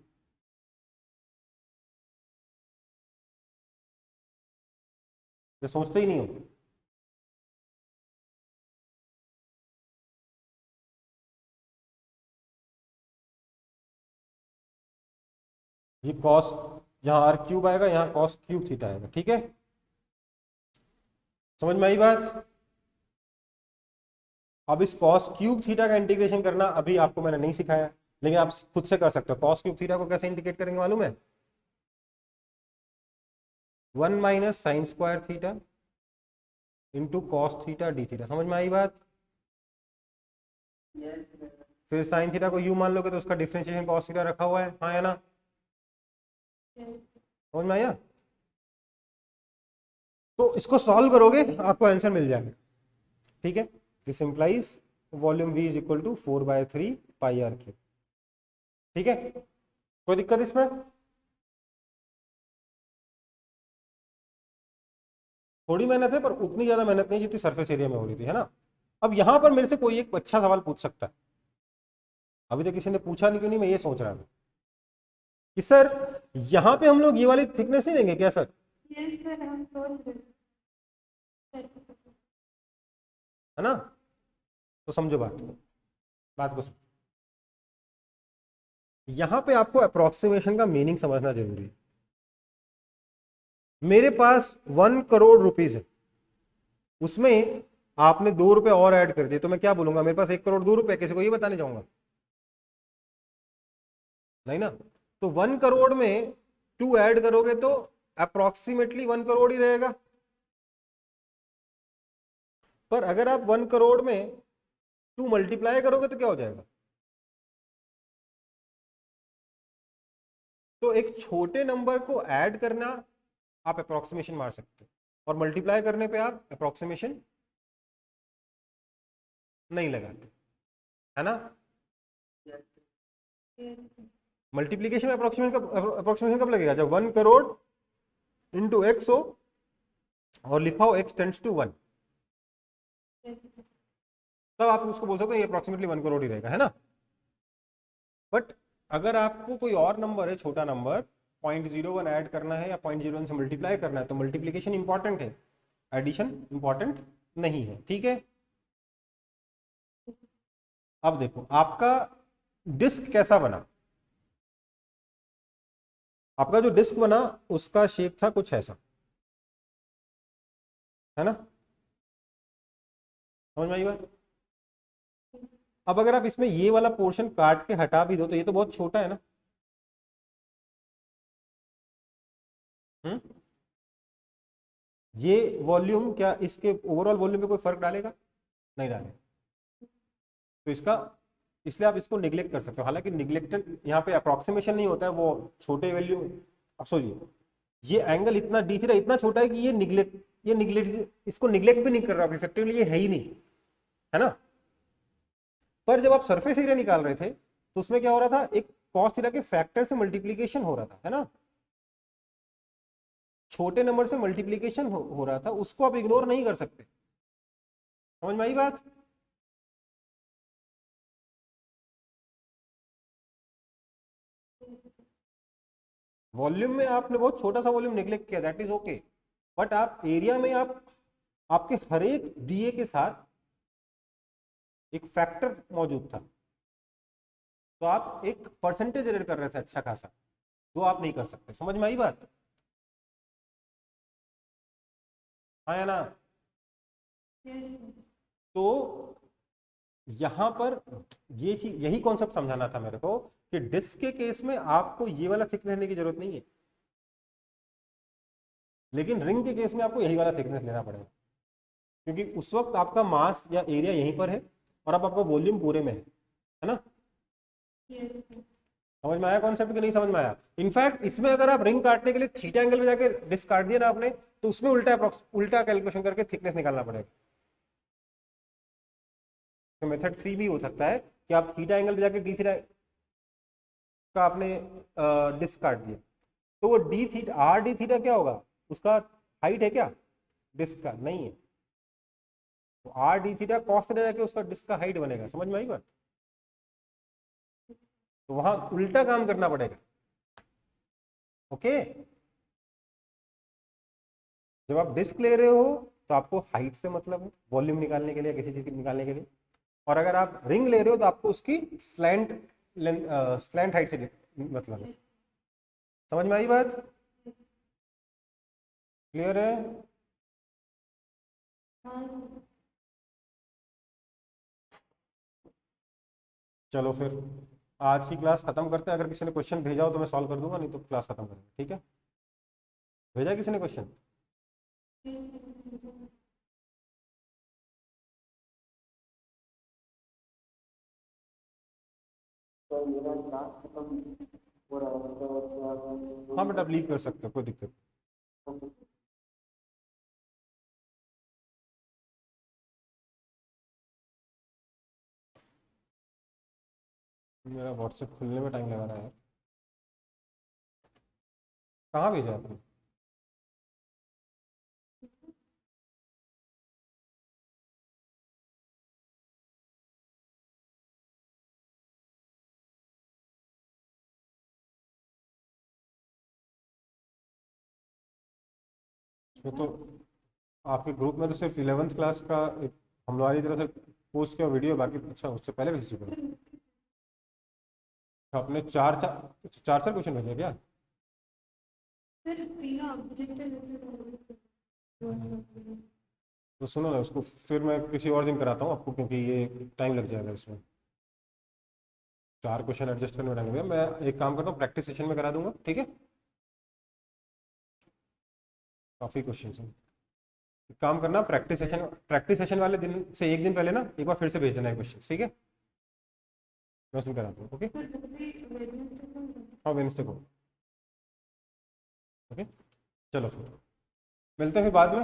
ये सोचते ही नहीं हो। ये कॉस, यहाँ आर क्यूब आएगा, यहाँ कॉस क्यूब थीटा आएगा, ठीक है। समझ में आई बात? अब इस कॉस क्यूब थीटा का इंटीग्रेशन करना अभी आपको मैंने नहीं सिखाया, लेकिन आप खुद से कर सकते हो। कॉस क्यूब थीटा को कैसे इंटीग्रेट करेंगे मालूम है, 1 minus sign square theta into cos theta d theta. समझ में आई बात? फिर साइन थीटा को यू मान लोगे तो उसका डिफरेंशिएशन कॉस थीटा रखा हुआ है, हाँ या ना? समझ में आया? तो इसको सॉल्व करोगे आपको आंसर मिल जाएगा, ठीक है। This implies volume v is equal to 4/3 pi r cube, ठीक है। कोई दिक्कत इसमें? थोड़ी मेहनत है पर उतनी ज्यादा मेहनत नहीं जितनी सरफेस एरिया में हो रही थी, है ना। अब यहां पर मेरे से कोई एक अच्छा सवाल पूछ सकता है, अभी तक किसी ने पूछा नहीं, क्यों नहीं, मैं ये सोच रहा था कि सर यहां पे हम लोग ये वाली थिकनेस नहीं देंगे क्या सर? यस सर, हम सोच रहे थे। है ना। तो समझो बात को, बात को समझो। यहां पे आपको अप्रोक्सीमेशन का मीनिंग समझना जरूरी है। मेरे पास 1 करोड़ रुपीस है, उसमें आपने 2 रुपए और ऐड कर दिए, तो मैं क्या बोलूंगा, मेरे पास 1 करोड़ 2 रुपए, किसी को ये बताने जाऊंगा? नहीं ना। तो 1 करोड़ में 2 ऐड करोगे तो अप्रोक्सीमेटली 1 करोड़ ही रहेगा। पर अगर आप 1 करोड़ में 2 मल्टीप्लाई करोगे तो क्या हो जाएगा? तो एक छोटे नंबर को ऐड करना आप अप्रोक्सीमेशन मार सकते हो, और मल्टीप्लाई करने पे आप अप्रोक्सीमेशन नहीं लगाते, है ना। मल्टीप्लीकेशन में अप्रोक्सीमेशन कब लगेगा, जब 1 करोड़ इंटू एक्स हो और लिखा हो x टेंड्स टू 1, तब आप उसको बोल सकते हो ये अप्रोक्सीमेटली 1 करोड़ ही रहेगा, है ना। बट अगर आपको कोई और नंबर है, छोटा नंबर 0.01 ऐड करना है या 0.01 से मल्टीप्लाई करना है, तो मल्टीप्लीकेशन इंपॉर्टेंट है, एडिशन इंपॉर्टेंट नहीं है, ठीक है। अब देखो आपका डिस्क कैसा बना, आपका जो डिस्क बना उसका शेप था कुछ ऐसा, है ना, समझ में आई बात। अब अगर आप इसमें ये वाला पोर्शन काट के हटा भी दो तो ये तो बहुत छोटा है ना। ये वॉल्यूम क्या इसके ओवरऑल वॉल्यूम पे कोई फर्क डालेगा, नहीं डालेगा, तो इसका इसलिए आप इसको निग्लेक्ट कर सकते हो। हालांकि निग्लेक्टेड यहाँ पे अप्रोक्सीमेशन नहीं होता है, वो छोटे वैल्यू। अब सोचिए ये एंगल इतना डी थीटा इतना छोटा है कि ये निग्लेक्ट इसको निग्लेक्ट भी नहीं कर रहा, इफेक्टिवली ये है ही नहीं, है ना। पर जब आप सरफेस एरिया निकाल रहे थे तो उसमें क्या हो रहा था, एक कॉस थीटा के फैक्टर से मल्टीप्लीकेशन हो रहा था, है ना, छोटे नंबर से मल्टीप्लीकेशन हो रहा था, उसको आप इग्नोर नहीं कर सकते, समझ में आई बात। वॉल्यूम में आपने बहुत छोटा सा वॉल्यूम निग्लेक्ट किया, दैट इज ओके, बट आप एरिया में आप आपके हर एक डीए के साथ एक फैक्टर मौजूद था, तो आप एक परसेंटेज एरर कर रहे थे अच्छा खासा, जो आप नहीं कर सकते, समझ में आई बात, हाँ या ना। तो यहां पर ये चीज यही कॉन्सेप्ट समझाना था मेरे को कि डिस्क के केस में आपको ये वाला थिकनेस लेने की जरूरत नहीं है, लेकिन रिंग के केस में आपको यही वाला थिकनेस लेना पड़ेगा, क्योंकि उस वक्त आपका मास या एरिया यहीं पर है और अब आपका वॉल्यूम पूरे में है ना। समझ में आया कॉन्सेप्ट कि नहीं समझ में आया। इनफैक्ट इसमें अगर आप रिंग काटने के लिए थीटा एंगल में जाके डिस्क काट दिया ना आपने, तो उसमें उल्टा कैलकुलेशन करके थिकनेस निकालना पड़ेगा। तो मेथड 3 भी हो सकता है कि आप थीटा एंगल पे जाके डी थीटा का आपने डिस्क काट दिया, तो वो D theta are d theta क्या होगा, उसका हाइट है क्या, डिस्क का नहीं है, तो are d theta cos theta जाके उसका डिस्क का हाइट बनेगा, समझ में आई बात। तो वहां उल्टा काम करना पड़ेगा, ओके। जब आप डिस्क ले रहे हो तो आपको हाइट से मतलब है, वॉल्यूम निकालने के लिए, किसी चीज निकालने के लिए, और अगर आप रिंग ले रहे हो तो आपको उसकी स्लैंट हाइट से मतलब है, समझ में आई बात, क्लियर है। चलो फिर आज की क्लास खत्म करते हैं, अगर किसी ने क्वेश्चन भेजा हो तो मैं सॉल्व कर दूंगा, नहीं तो क्लास खत्म करेंगे, ठीक है। भेजा किसी ने क्वेश्चन, तो मेरा क्लास खत्म हो रहा है तो हाँ बेटा आप लीव कर सकते हो, कोई दिक्कत नहीं। मेरा व्हाट्सएप खुलने में टाइम लगा रहा है, कहाँ भेजा आपने, वो तो आपके ग्रुप में तो सिर्फ 11th क्लास का एक हमारी तरफ से पोस्ट किया वीडियो, बाकी अच्छा उससे पहले भेज चुके हो। आपने चार चार क्वेश्चन भेजे क्या, तो सुनो ना उसको फिर मैं किसी और दिन कराता हूँ आपको, क्योंकि ये टाइम लग जाएगा इसमें, 4 क्वेश्चन एडजस्ट करने में टाइम लगेगा। मैं एक काम करता हूँ प्रैक्टिस सेशन में करा दूंगा, ठीक है, काफ़ी क्वेश्चन हैं। एक काम करना प्रैक्टिस सेशन वाले दिन से एक दिन पहले ना एक बार फिर से भेज देना क्वेश्चन, ठीक है, मैं उसमें कराता हूँ, ओके। हाँ वेडनेसडे को, ओके। चलो फिर मिलते हैं फिर बाद में।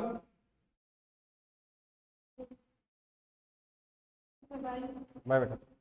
बाय। बाय बेटा।